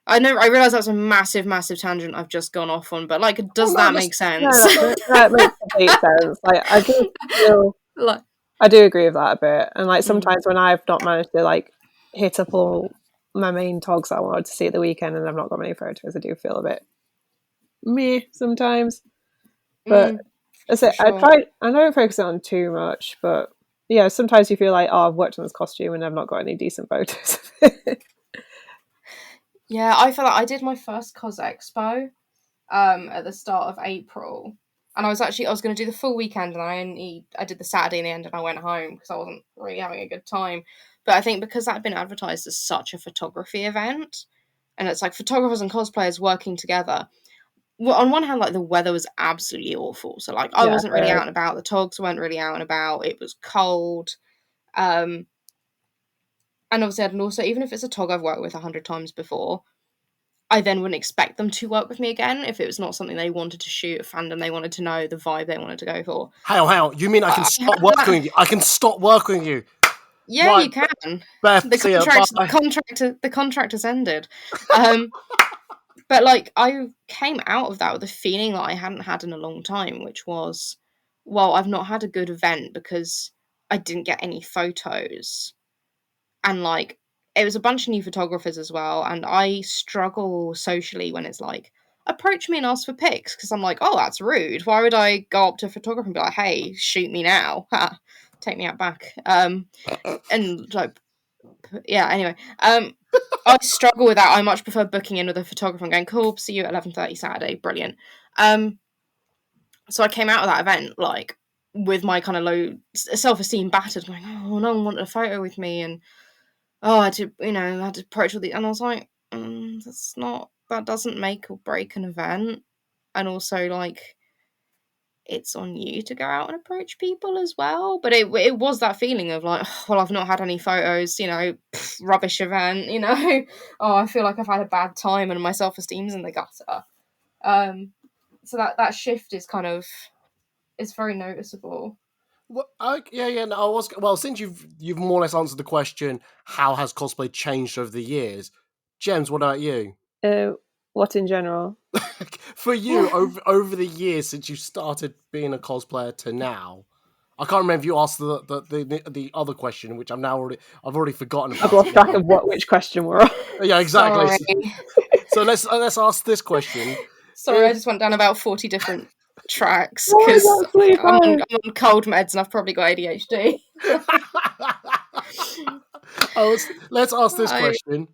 I realise that's a massive, massive tangent I've just gone off on, but like, does that make sense? No, that makes complete sense. Like, I do feel, like, I do agree with that a bit. And like sometimes Mm. when I've not managed to like hit up all my main togs that I wanted to see at the weekend and I've not got many photos, I do feel a bit meh sometimes. But for sure. I don't focus on too much, but yeah, sometimes you feel like, oh, I've worked on this costume and I've not got any decent photos. Yeah, I feel like I did my first Cos Expo at the start of April, And I was going to do the full weekend, and I did the Saturday in the end, and I went home because I wasn't really having a good time. But I think because that had been advertised as such a photography event, and it's like photographers and cosplayers working together. Well, on one hand, like the weather was absolutely awful, so like I wasn't really out and about. The togs weren't really out and about. It was cold, and also even if it's a tog I've worked with 100 times before, I then wouldn't expect them to work with me again if it was not something they wanted to shoot, a fandom they wanted to know, the vibe they wanted to go for. Hang on. You mean I can stop working with you? I can stop working with you. Yeah, right. You can. Beth, the contract has ended. But like I came out of that with a feeling that I hadn't had in a long time, which was, well, I've not had a good event because I didn't get any photos. And like it was a bunch of new photographers as well, and I struggle socially when it's like, approach me and ask for pics, because I'm like, oh, that's rude. Why would I go up to a photographer and be like, hey, shoot me now? Take me out back. And like, yeah, anyway. I struggle with that. I much prefer booking in with a photographer and going, cool, see you at 11:30 Saturday, brilliant. So I came out of that event like with my kind of low self-esteem battered, going, oh, no one wanted a photo with me, and I had to approach all the, and I was like, that doesn't make or break an event. And also, like, it's on you to go out and approach people as well. But it was that feeling of like, well, I've not had any photos, rubbish event, I feel like I've had a bad time and my self-esteem's in the gutter. So that shift is kind of, it's very noticeable. Well, well, since you've more or less answered the question, how has cosplay changed over the years? Gems, what about you? What in general? For you, over the years since you started being a cosplayer to now, I can't remember if you asked the other question, which I've already forgotten about. I've lost track of which question we're on. Yeah, exactly. So let's ask this question. Sorry, I just went down about 40 different tracks because I'm on cold meds and I've probably got ADHD. Let's ask this question.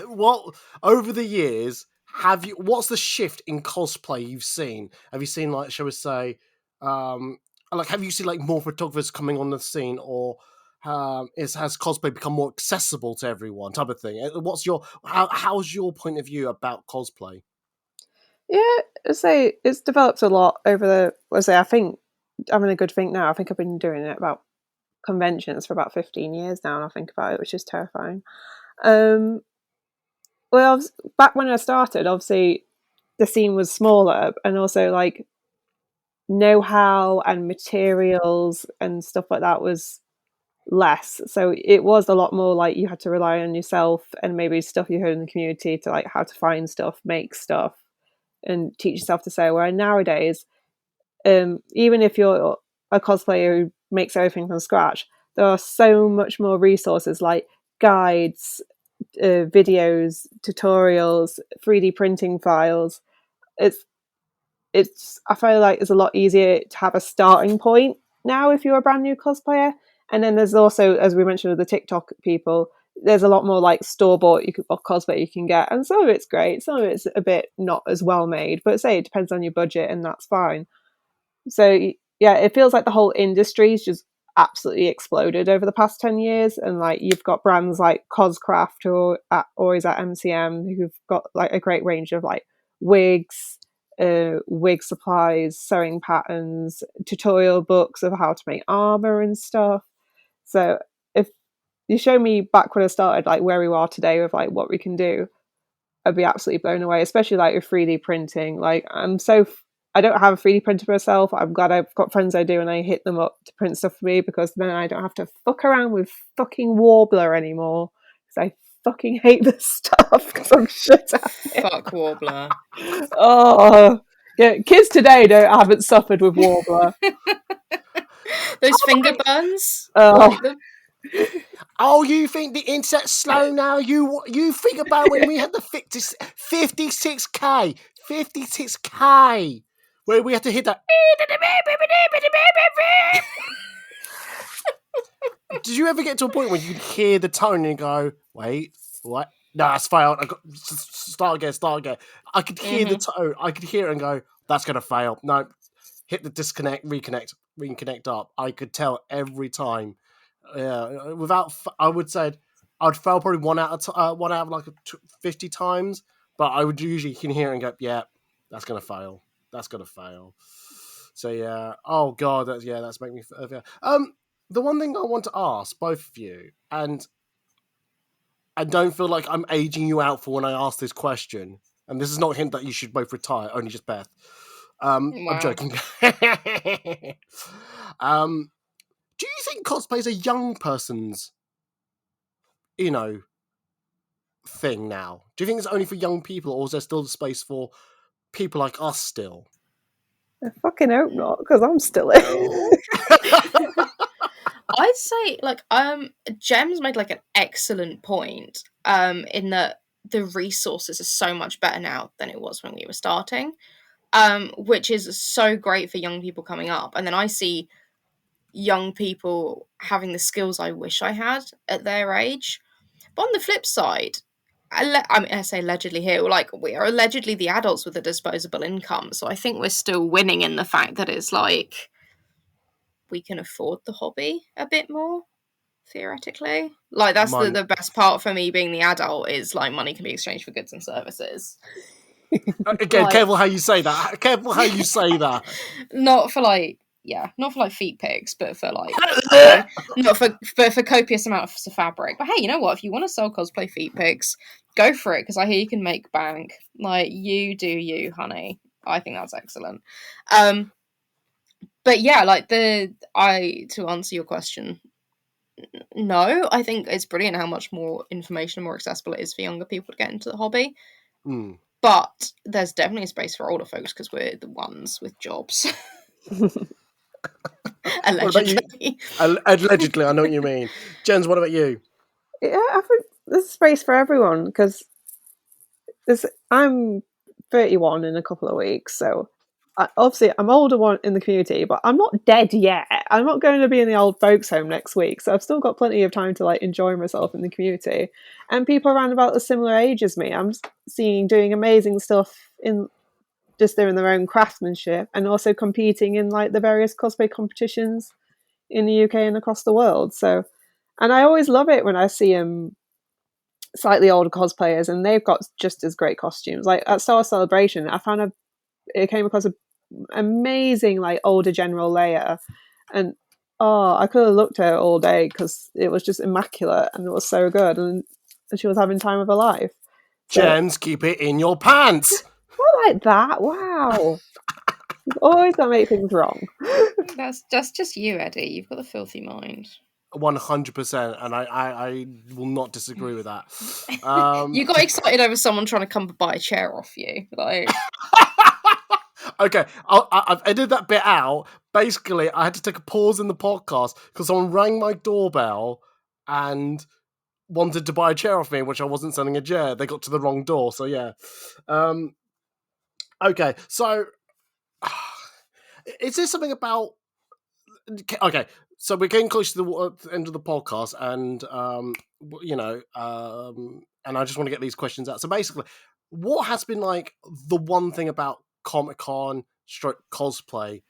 What, over the years, what's the shift in cosplay you've seen? Have you seen, like, shall we say, have you seen like more photographers coming on the scene, or has cosplay become more accessible to everyone, type of thing? How's your point of view about cosplay? Yeah, I'd say it's developed a lot over I think, having a good think now, I think I've been doing it about conventions for about 15 years now, and I think about it, which is terrifying. Well, back when I started, obviously, the scene was smaller, and also, like, know-how and materials and stuff like that was less. So it was a lot more like you had to rely on yourself and maybe stuff you heard in the community to, like, how to find stuff, make stuff, and teach yourself to sew. Where nowadays, even if you're a cosplayer who makes everything from scratch, there are so much more resources like guides, videos, tutorials, 3D printing files. It's I feel like it's a lot easier to have a starting point now if you're a brand new cosplayer. And then there's also, as we mentioned with the TikTok people, there's a lot more like store-bought cosplay you can get, and some of it's great, some of it's a bit not as well made, but say it depends on your budget, and that's fine. So yeah, it feels like the whole industry's just absolutely exploded over the past 10 years, and like you've got brands like Coscraft or is at MCM who've got like a great range of like wigs, wig supplies, sewing patterns, tutorial books of how to make armor and stuff. So if you show me back when I started, like where we are today with like what we can do, I'd be absolutely blown away, especially like with 3D printing. Like I don't have a 3D printer myself. I'm glad I've got friends I do, and I hit them up to print stuff for me, because then I don't have to fuck around with fucking Warbler anymore, because I fucking hate this stuff because I'm shit at it. Fuck Warbler. Oh, yeah, kids today haven't suffered with Warbler. Those finger burns. Oh, you think the internet's slow now? You think about when we had the 56K, 56K, where we had to hit that. Did you ever get to a point where you could hear the tone and go, wait, what? No, that's failed. Start again. I could hear the tone. I could hear it and go, that's going to fail. No, hit the disconnect, reconnect up, I could tell every time. I would say I'd fail probably one out of like 50 times, but I would usually can hear it and go, yeah, that's gonna fail. That's gonna fail. So yeah. Oh god, that's making me. The one thing I want to ask both of you, and I don't feel like I'm aging you out for when I ask this question, and this is not a hint that you should both retire, only just Beth. I'm Wow. joking. Do you think cosplay is a young person's, thing now? Do you think it's only for young people, or is there still space for people like us still? I fucking hope not, because I'm still in. I'd say Gem's made like an excellent point in that the resources are so much better now than it was when we were starting, which is so great for young people coming up. And then I see young people having the skills I wish I had at their age. But on the flip side, I say allegedly here, like we are allegedly the adults with a disposable income, so I think we're still winning in the fact that it's like we can afford the hobby a bit more, theoretically. Like that's the best part for me being the adult is like money can be exchanged for goods and services. Again, careful how you say that. Careful how you say that. Not for feet pics, but for like not for copious amounts of fabric. But hey, you know what? If you want to sell cosplay feet pics, go for it, because I hear you can make bank. Like, you do you, honey. I think that's excellent. But yeah, to answer your question, no, I think it's brilliant how much more information and more accessible it is for younger people to get into the hobby. Mm. But there's definitely a space for older folks because we're the ones with jobs. Allegedly. Allegedly, I know what you mean. Jens, what about you? Yeah, I think there's space for everyone, because I'm 31 in a couple of weeks, so obviously I'm older one in the community, but I'm not dead yet. I'm not going to be in the old folks home next week, so I've still got plenty of time to like enjoy myself in the community. And people around about a similar age as me, I'm seeing doing amazing stuff in just doing their own craftsmanship, and also competing in like the various cosplay competitions in the UK and across the world. So, and I always love it when I see slightly older cosplayers and they've got just as great costumes. Like at Star Wars Celebration, I came across an amazing like older General Leia, and I could have looked at her all day because it was just immaculate and it was so good, and she was having time of her life. So, Jens, keep it in your pants. Not like that. Wow. You've always got to make things wrong. That's just you, Eddie. You've got a filthy mind. 100%, and I will not disagree with that. You got excited over someone trying to come buy a chair off you, like. Okay, I've edited that bit out. Basically, I had to take a pause in the podcast because someone rang my doorbell and wanted to buy a chair off me, which I wasn't selling a chair. They got to the wrong door, so yeah. Okay, so is there something about? Okay, so we're getting close to the end of the podcast, and and I just want to get these questions out. So basically, what has been like the one thing about Comic-Con / cosplay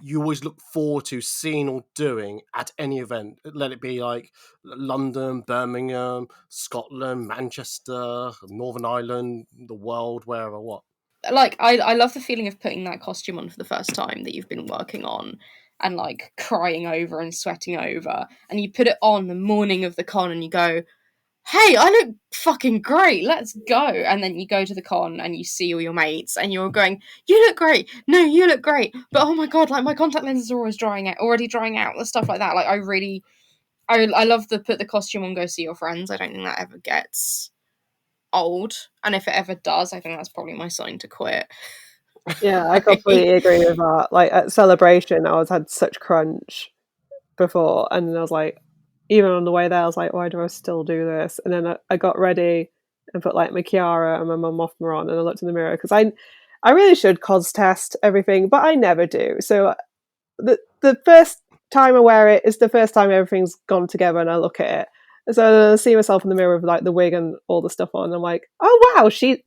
you always look forward to seeing or doing at any event? Let it be like London, Birmingham, Scotland, Manchester, Northern Ireland, the world, wherever, what? Like, I love the feeling of putting that costume on for the first time that you've been working on and like crying over and sweating over, and you put it on the morning of the con and you go, hey, I look fucking great, let's go. And then you go to the con and you see all your mates and you're going, you look great, no, you look great, but oh my god, like my contact lenses are already drying out, and stuff like that. Like, I love the put the costume on, go see your friends. I don't think that ever gets old, and if it ever does, I think that's probably my sign to quit. Yeah, I completely agree with that. Like at Celebration, I had such crunch before, and then I was like, even on the way there, I was like, why do I still do this? And then I got ready and put like my Kiara and my Mum Mothma on, and I looked in the mirror because I really should cos test everything, but I never do. So the first time I wear it is the first time everything's gone together and I look at it. So I see myself in the mirror with like the wig and all the stuff on, and I'm like, oh wow, she's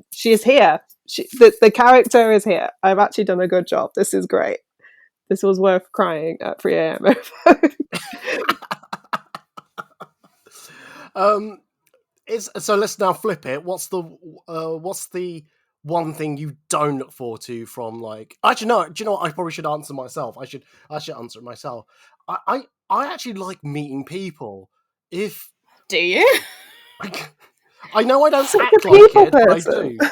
here. The character is here. I've actually done a good job. This is great. this was worth crying at 3 a.m. So let's now flip it. What's the one thing you don't look forward to from like? Actually, no. Do you know what? I probably should answer myself. I should answer it myself. I actually like meeting people. If Do you? I know I don't Such act a like people it, but I person. do.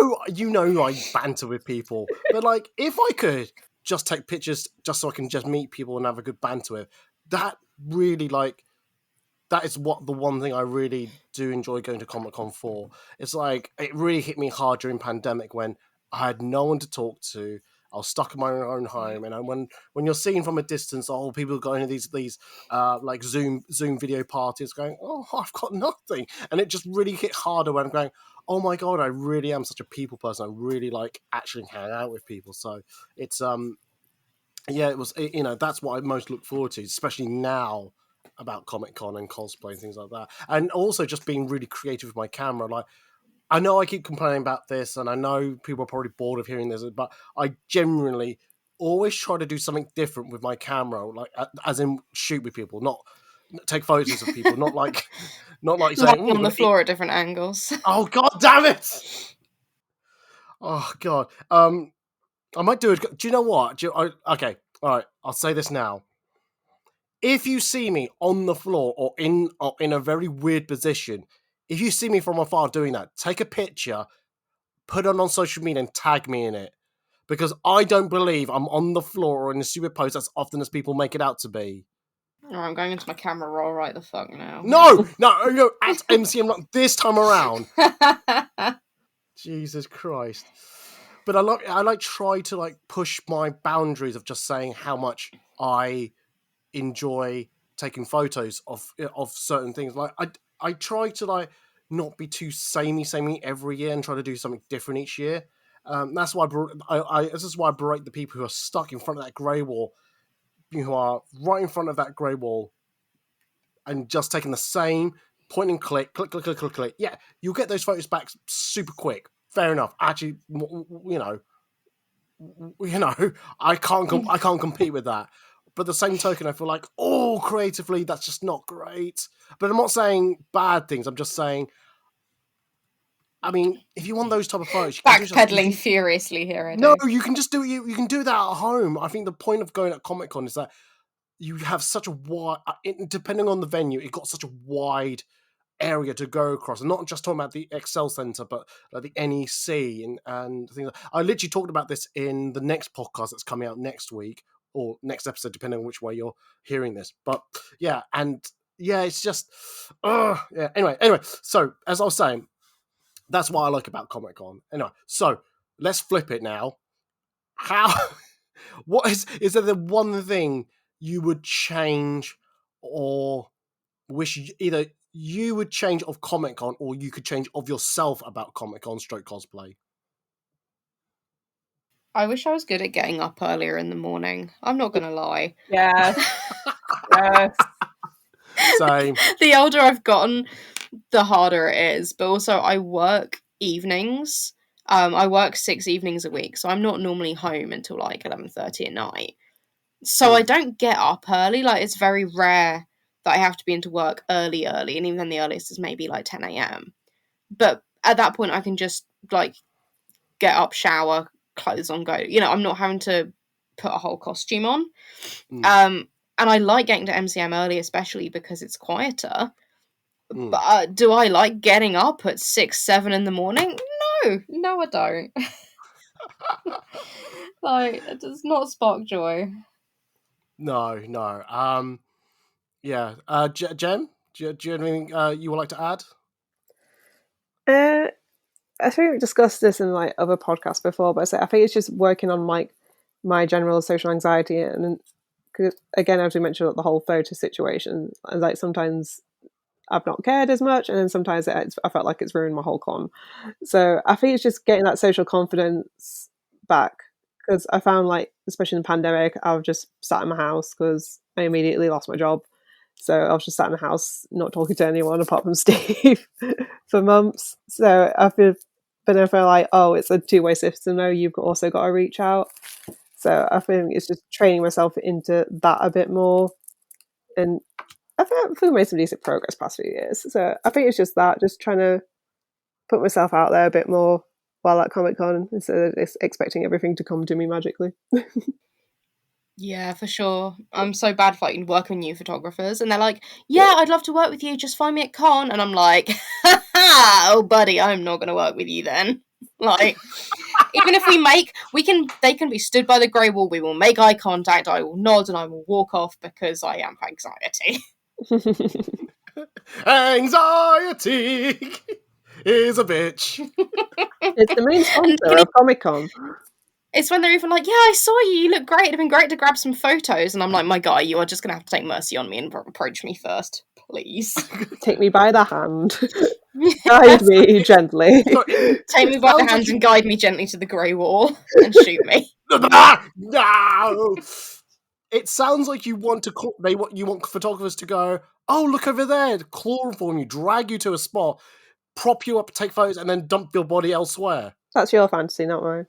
No, you know I banter with people, but like if I could just take pictures just so I can just meet people and have a good banter with, that really like that is what the one thing I really do enjoy going to Comic-Con for. It's like it really hit me hard during pandemic when I had no one to talk to. I was stuck in my own home, and when you're seeing from a distance, oh, people going to these like Zoom video parties, going, oh, I've got nothing, and it just really hit harder when I'm going, oh my god, I really am such a people person. I really like actually hang out with people. So it's yeah, it was that's what I most look forward to, especially now about Comic-Con and cosplay and things like that, and also just being really creative with my camera. Like I know I keep complaining about this, and I know people are probably bored of hearing this, but I genuinely always try to do something different with my camera, like as in shoot with people, not take photos of people, not like saying Lying on the floor at different angles. oh god damn it, oh god, I might do it. Do you know what? Okay, all right, I'll say this now. If you see me on the floor or in a very weird position, if you see me from afar doing that, take a picture, put it on social media and tag me in it. Because I don't believe I'm on the floor or in a stupid pose as often as people make it out to be. Alright, I'm going into my camera roll right the fuck now. No, at MCM not this time around. Jesus Christ. But I like try to like push my boundaries of just saying how much I enjoy taking photos of certain things. Like I try to like not be too samey every year and try to do something different each year. That's why this is why I berate the people who are stuck in front of that grey wall, who are right in front of that grey wall, and just taking the same point and click. Yeah, you'll get those photos back super quick. Fair enough. Actually, I can't compete with that. But the same token, I feel like, oh, creatively, that's just not great. But I'm not saying bad things. I'm just saying, I mean, if you want those type of photos, you can backpedaling furiously here. No, you can just do it. You can do that at home. I think the point of going at Comic-Con is that you have such a wide, depending on the venue, it got such a wide area to go across. I'm not just talking about the Excel Center, but like the NEC and things. I literally talked about this in the next podcast that's coming out next week or next episode, depending on which way you're hearing this. But yeah, and yeah, it's just, yeah. Anyway. So as I was saying, that's what I like about Comic-Con. Anyway, so let's flip it now. How? What is there the one thing you would change or wish either you would change of Comic-Con or you could change of yourself about Comic-Con stroke cosplay? I wish I was good at getting up earlier in the morning. I'm not gonna lie. Yes. Yes. Same. The older I've gotten, the harder it is. But also, I work evenings. I work 6 evenings a week, so I'm not normally home until like 11:30 at night. So I don't get up early. Like it's very rare that I have to be into work early, and even then the earliest is maybe like 10 a.m. But at that point, I can just like get up, shower, clothes on, go. I'm not having to put a whole costume on. And I like getting to MCM early, especially because it's quieter. But do I like getting up at 6, 7 in the morning? No, I don't. Like, it does not spark joy. No. Yeah. Jem, do you have anything you would like to add? I think we discussed this in like other podcasts before, but I think it's just working on like my general social anxiety, and again, as we mentioned, the whole photo situation, and like sometimes I've not cared as much, and then sometimes I felt like it's ruined my whole con. So I think it's just getting that social confidence back, because I found like, especially in the pandemic, I've just sat in my house because I immediately lost my job. So I was just sat in the house, not talking to anyone apart from Steve for months. So I've been like, oh, it's a two-way system though. You've also got to reach out. So I think it's just training myself into that a bit more. And I think I've made some decent progress past few years. So I think it's just that, just trying to put myself out there a bit more while at Comic Con instead of expecting everything to come to me magically. Yeah, for sure. I'm so bad for like working with new photographers, and they're like, "Yeah, I'd love to work with you. Just find me at con." And I'm like, "Oh, buddy, I'm not going to work with you then." Like, even if they can be stood by the grey wall. We will make eye contact. I will nod, and I will walk off because I am anxiety. Anxiety is a bitch. It's the main sponsor of Comic Con. It's when they're even like, "Yeah, I saw you. You look great. It'd have been great to grab some photos." And I'm like, "My guy, you are just going to have to take mercy on me and approach me first, please." Take me by the hand. Guide me gently. Take me by the hand and guide me gently to the grey wall and shoot me. No! It sounds like you want photographers to go, "Oh, look over there," chloroform you, drag you to a spot, prop you up, take photos, and then dump your body elsewhere. That's your fantasy, not mine.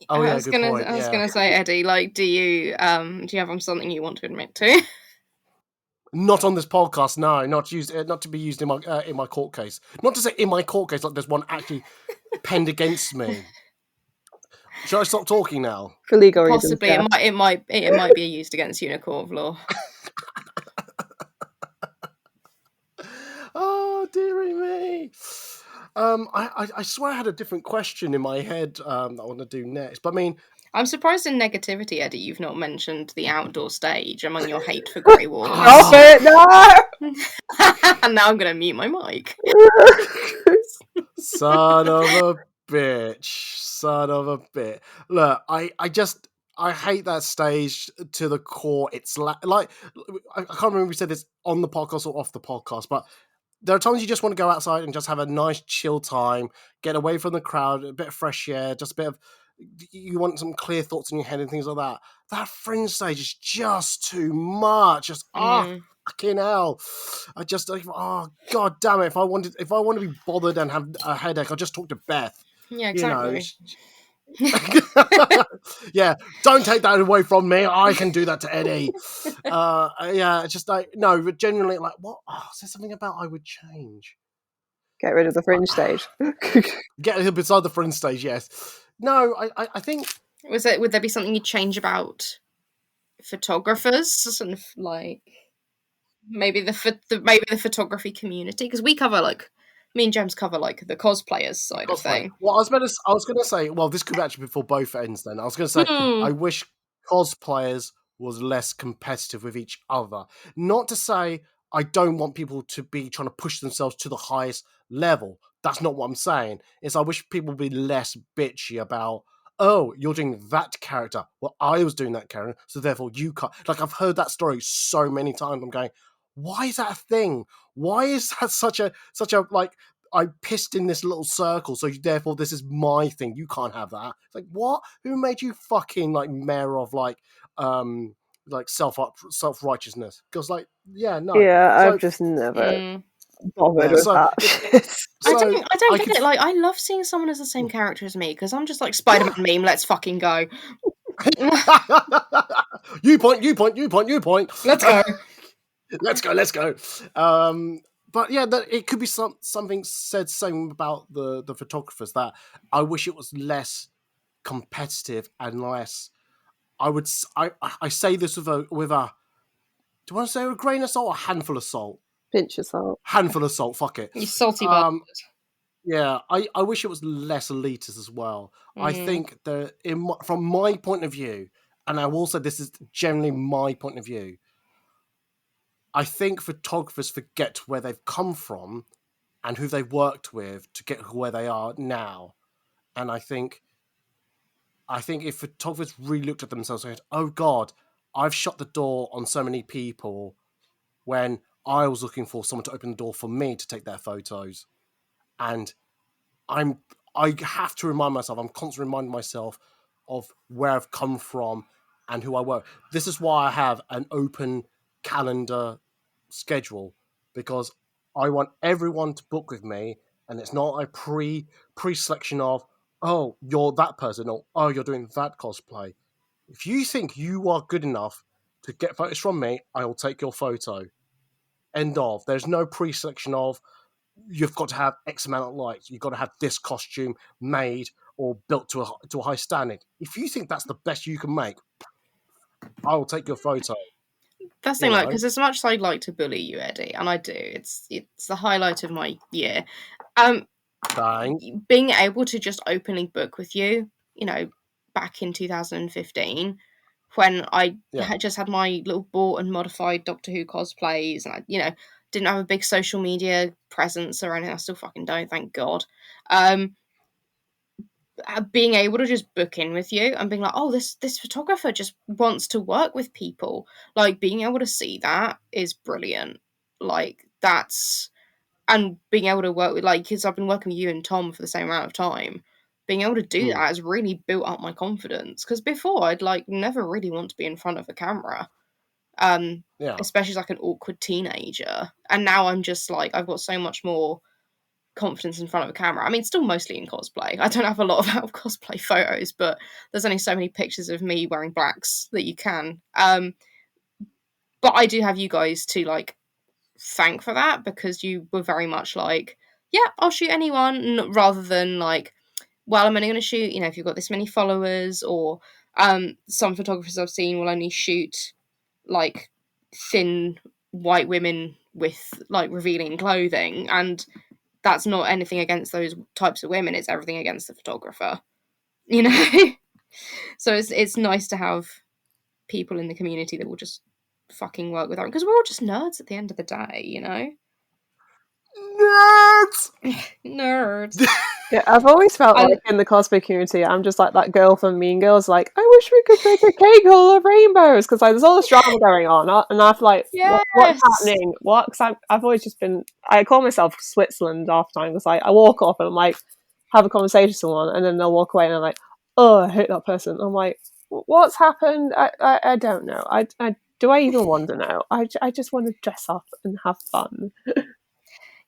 Oh yeah, good point. I was gonna say, Eddie, like, do you have something you want to admit to? Not on this not to be used in my court case. Not to say in my court case, like there's one actually penned against me. Should I stop talking now? For legal reasons, possibly, yeah. it might be used against you in a court of law. Oh, dearie me. I swear I had a different question in my head that I want to do next. But I mean, I'm surprised in negativity, Eddie, you've not mentioned the outdoor stage among your hate for grey walls. Stop it! No! And now I'm going to mute my mic. Son of a bitch. Son of a bit. Look, I hate that stage to the core. It's like I can't remember if we said this on the podcast or off the podcast, but there are times you just want to go outside and just have a nice chill time, get away from the crowd, a bit of fresh air, just a bit of, you want some clear thoughts in your head and things like that. That fringe stage is just too much. Just fucking hell. I just god damn it. If I want to be bothered and have a headache, I'll just talk to Beth. Yeah, exactly. Yeah, don't take that away from me. I can do that to Eddie. Yeah, just like, no, but genuinely, like, what? Is there something about I would change? Get rid of the fringe stage. Get beside the fringe stage, yes. No, I think... Would there be something you'd change about photographers and like maybe the photography community? Because we cover like, me and James cover like the cosplayers side of thing. Well, I was going to say, well, this could actually be for both ends. Then I was going to say, I wish cosplayers was less competitive with each other. Not to say I don't want people to be trying to push themselves to the highest level. That's not what I'm saying. It's I wish people would be less bitchy about, oh, you're doing that character. Well, I was doing that character, so therefore you can't. Like, I've heard that story so many times. I'm going, why is that a thing? Why is that such a like, I pissed in this little circle, so therefore this is my thing. You can't have that. It's like, what? Who made you fucking like mayor of like self-righteousness? Because like, yeah, no. Yeah, so, I've just never bothered with that. I don't get it. Like, I love seeing someone as the same character as me because I'm just like Spider-Man meme. Let's fucking go. You point. Let's go. Let's go. But yeah, it could be something said same about the photographers, that I wish it was less competitive and less. I say this with a do I want to say a grain of salt or a handful of salt? Pinch of salt. Handful of salt. Fuck it. You salty bastard. Yeah, I wish it was less elitist as well. I think that from my point of view, and I will say this is generally my point of view, I think photographers forget where they've come from and who they've worked with to get where they are now. And I think if photographers really looked at themselves and said, oh God, I've shut the door on so many people when I was looking for someone to open the door for me to take their photos. And I have to remind myself, I'm constantly reminding myself of where I've come from and who I work. This is why I have an open calendar schedule, because I want everyone to book with me, and it's not a pre-selection of, oh, you're that person, or oh, you're doing that cosplay. If you think you are good enough to get photos from me, I will take your photo. End of. There's no pre-selection of you've got to have X amount of likes. You've got to have this costume made or built to a high standard. If you think that's the best you can make, I will take your photo. That's the thing, like, because as much as I'd like to bully you, Eddie, and I do, it's the highlight of my year. Being able to just openly book with you, back in 2015, when I had just had my little bought and modified Doctor Who cosplays, and I, didn't have a big social media presence or anything. I still fucking don't, thank God. Being able to just book in with you and being like, oh, this photographer just wants to work with people. Like, being able to see that is brilliant. Like, that's... And being able to work with, like, because I've been working with you and Tom for the same amount of time, being able to do that has really built up my confidence. Because before, I'd, like, never really want to be in front of a camera. Especially as, like, an awkward teenager. And now I'm just, like, I've got so much more confidence in front of a camera. I mean, still mostly in cosplay. I don't have a lot of out of cosplay photos, but there's only so many pictures of me wearing blacks that you can. But I do have you guys to, like, thank for that, because you were very much like, yeah, I'll shoot anyone, rather than like, well, I'm only going to shoot, if you've got this many followers, or some photographers I've seen will only shoot like thin white women with like revealing clothing, and that's not anything against those types of women, it's everything against the photographer, So it's nice to have people in the community that will just fucking work with that, because we're all just nerds at the end of the day, Nerds. Yeah, I've always felt like in the cosplay community, I'm just like that girl from Mean Girls, like, I wish we could make a cake full of rainbows, because like, there's all this drama going on, and I've like, what's happening? What? Because I've always just been, I call myself Switzerland half the time, because like, I walk up and I'm like, have a conversation with someone, and then they'll walk away and I'm like, oh, I hate that person. I'm like, what's happened? I don't know. Do I even want to know? I just want to dress up and have fun.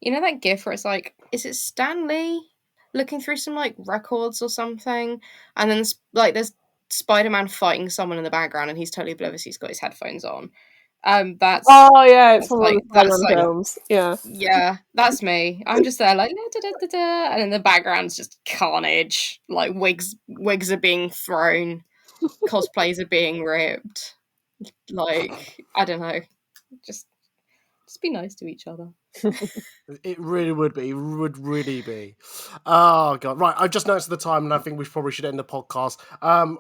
You know that gif where it's like, is it Stan Lee looking through some like records or something, and then like there's Spider-Man fighting someone in the background and he's totally oblivious, he's got his headphones on. That's it's from like, Spider-Man films. Yeah, that's me. I'm just there like da, da, da, da, and in the background's just carnage. Like wigs are being thrown, cosplays are being ripped. Like, I don't know, just be nice to each other. It really would be. It would really be. Oh god! Right, I just noticed the time, and I think we probably should end the podcast.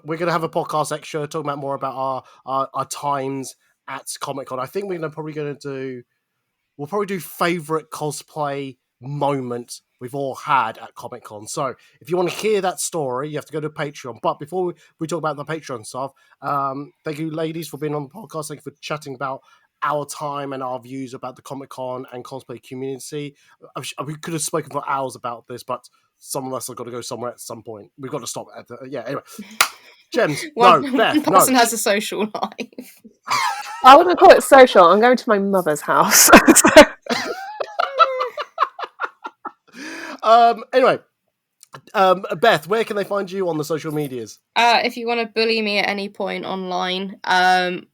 We're gonna have a podcast extra talking about more about our times at Comic-Con. I think we'll probably do favorite cosplay moment we've all had at Comic-Con. So if you want to hear that story, you have to go to Patreon. But before we talk about the Patreon stuff, thank you, ladies, for being on the podcast. Thank you for chatting about our time and our views about the Comic-Con and cosplay community. We could have spoken for hours about this, but some of us have got to go somewhere at some point. We've got to stop at anyway. Gems, one Beth, person has a social life. I wouldn't call it social. I'm going to my mother's house. Anyway, Beth, where can they find you on the social medias? If you want to bully me at any point online, I'm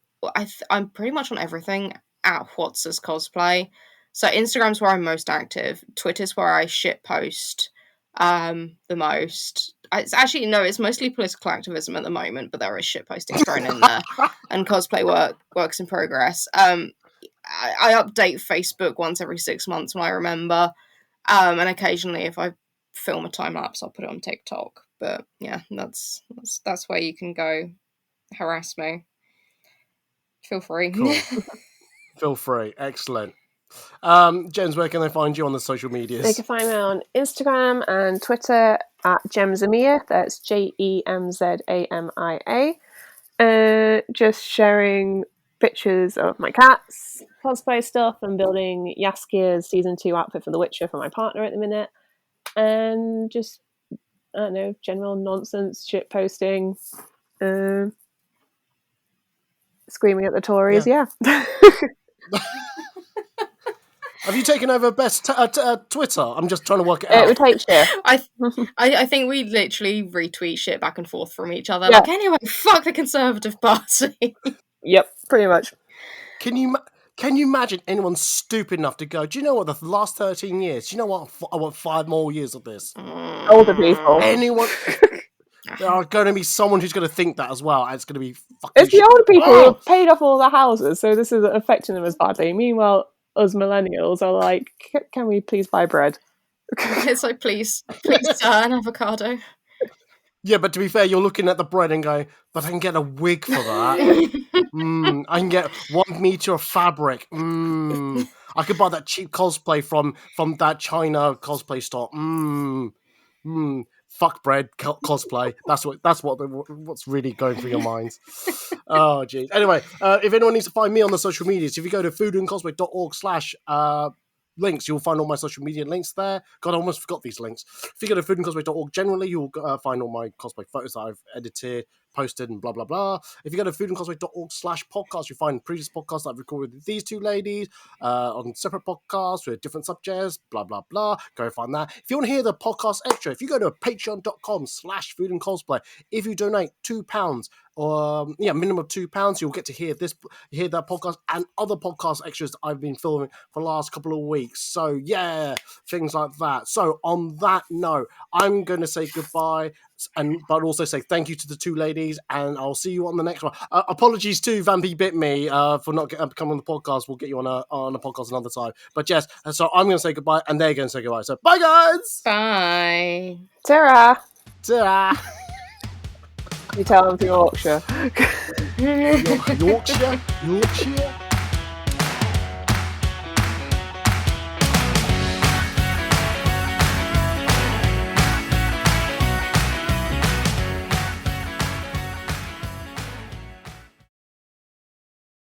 pretty much on everything at What's As Cosplay. So Instagram's where I'm most active. Twitter's where I shit post the most. It's mostly political activism at the moment, but there is shit posting thrown in there, and cosplay works in progress. I update Facebook once every 6 months when I remember, and occasionally if I film a time lapse, I'll put it on TikTok. But yeah, that's where you can go harass me. Feel free. Cool. Feel free. Excellent. Gems, where can they find you on the social medias? They can find me on Instagram and Twitter at Gemzamia. That's Gemzamia. Just sharing pictures of my cats, cosplay stuff, and building Yaskia's season 2 outfit for The Witcher for my partner at the minute. And just, I don't know, general nonsense, shit posting, screaming at the Tories, yeah. Have you taken over best Twitter? I'm just trying to work it out. It would take shit. I think we literally retweet shit back and forth from each other. Yeah. Like, anyway, fuck the Conservative Party. Yep, pretty much. Can you imagine anyone stupid enough to go, do you know what, the last 13 years, do you know what, I want 5 more years of this? Older people. Anyone... There are going to be someone who's going to think that as well, and it's going to be fucking It's the older people who have paid off all their houses, so this is affecting them as badly. Meanwhile, us millennials are like, can we please buy bread? It's like, please, sir, an avocado. Yeah, but to be fair, you're looking at the bread and going, but I can get a wig for that. I can get 1 meter of fabric. I could buy that cheap cosplay from that China cosplay store. Fuck bread, cosplay. That's what's really going through your minds. Oh, geez. Anyway, if anyone needs to find me on the social medias, if you go to foodandcosplay.org/links, you'll find all my social media links there. God, I almost forgot these links. If you go to foodandcosplay.org, generally you'll find all my cosplay photos that I've edited, posted, and blah, blah, blah. If you go to foodandcosplay.org/podcast, you'll find previous podcasts that I've recorded with these two ladies on separate podcasts with different subjects, blah, blah, blah. Go find that. If you want to hear the podcast extra, if you go to patreon.com/foodandcosplay, if you donate £2, minimum of £2, you'll get to hear that podcast and other podcast extras that I've been filming for the last couple of weeks. So yeah, things like that. So on that note, I'm going to say goodbye, but also say thank you to the two ladies, and I'll see you on the next one. Apologies to Vampy Bit Me for not coming on the podcast. We'll get you on a podcast another time. But yes, so I'm going to say goodbye, and they're going to say goodbye. So bye, guys. Bye. Ta-ra. Ta-ra. You tell them to Yorkshire. Yorkshire.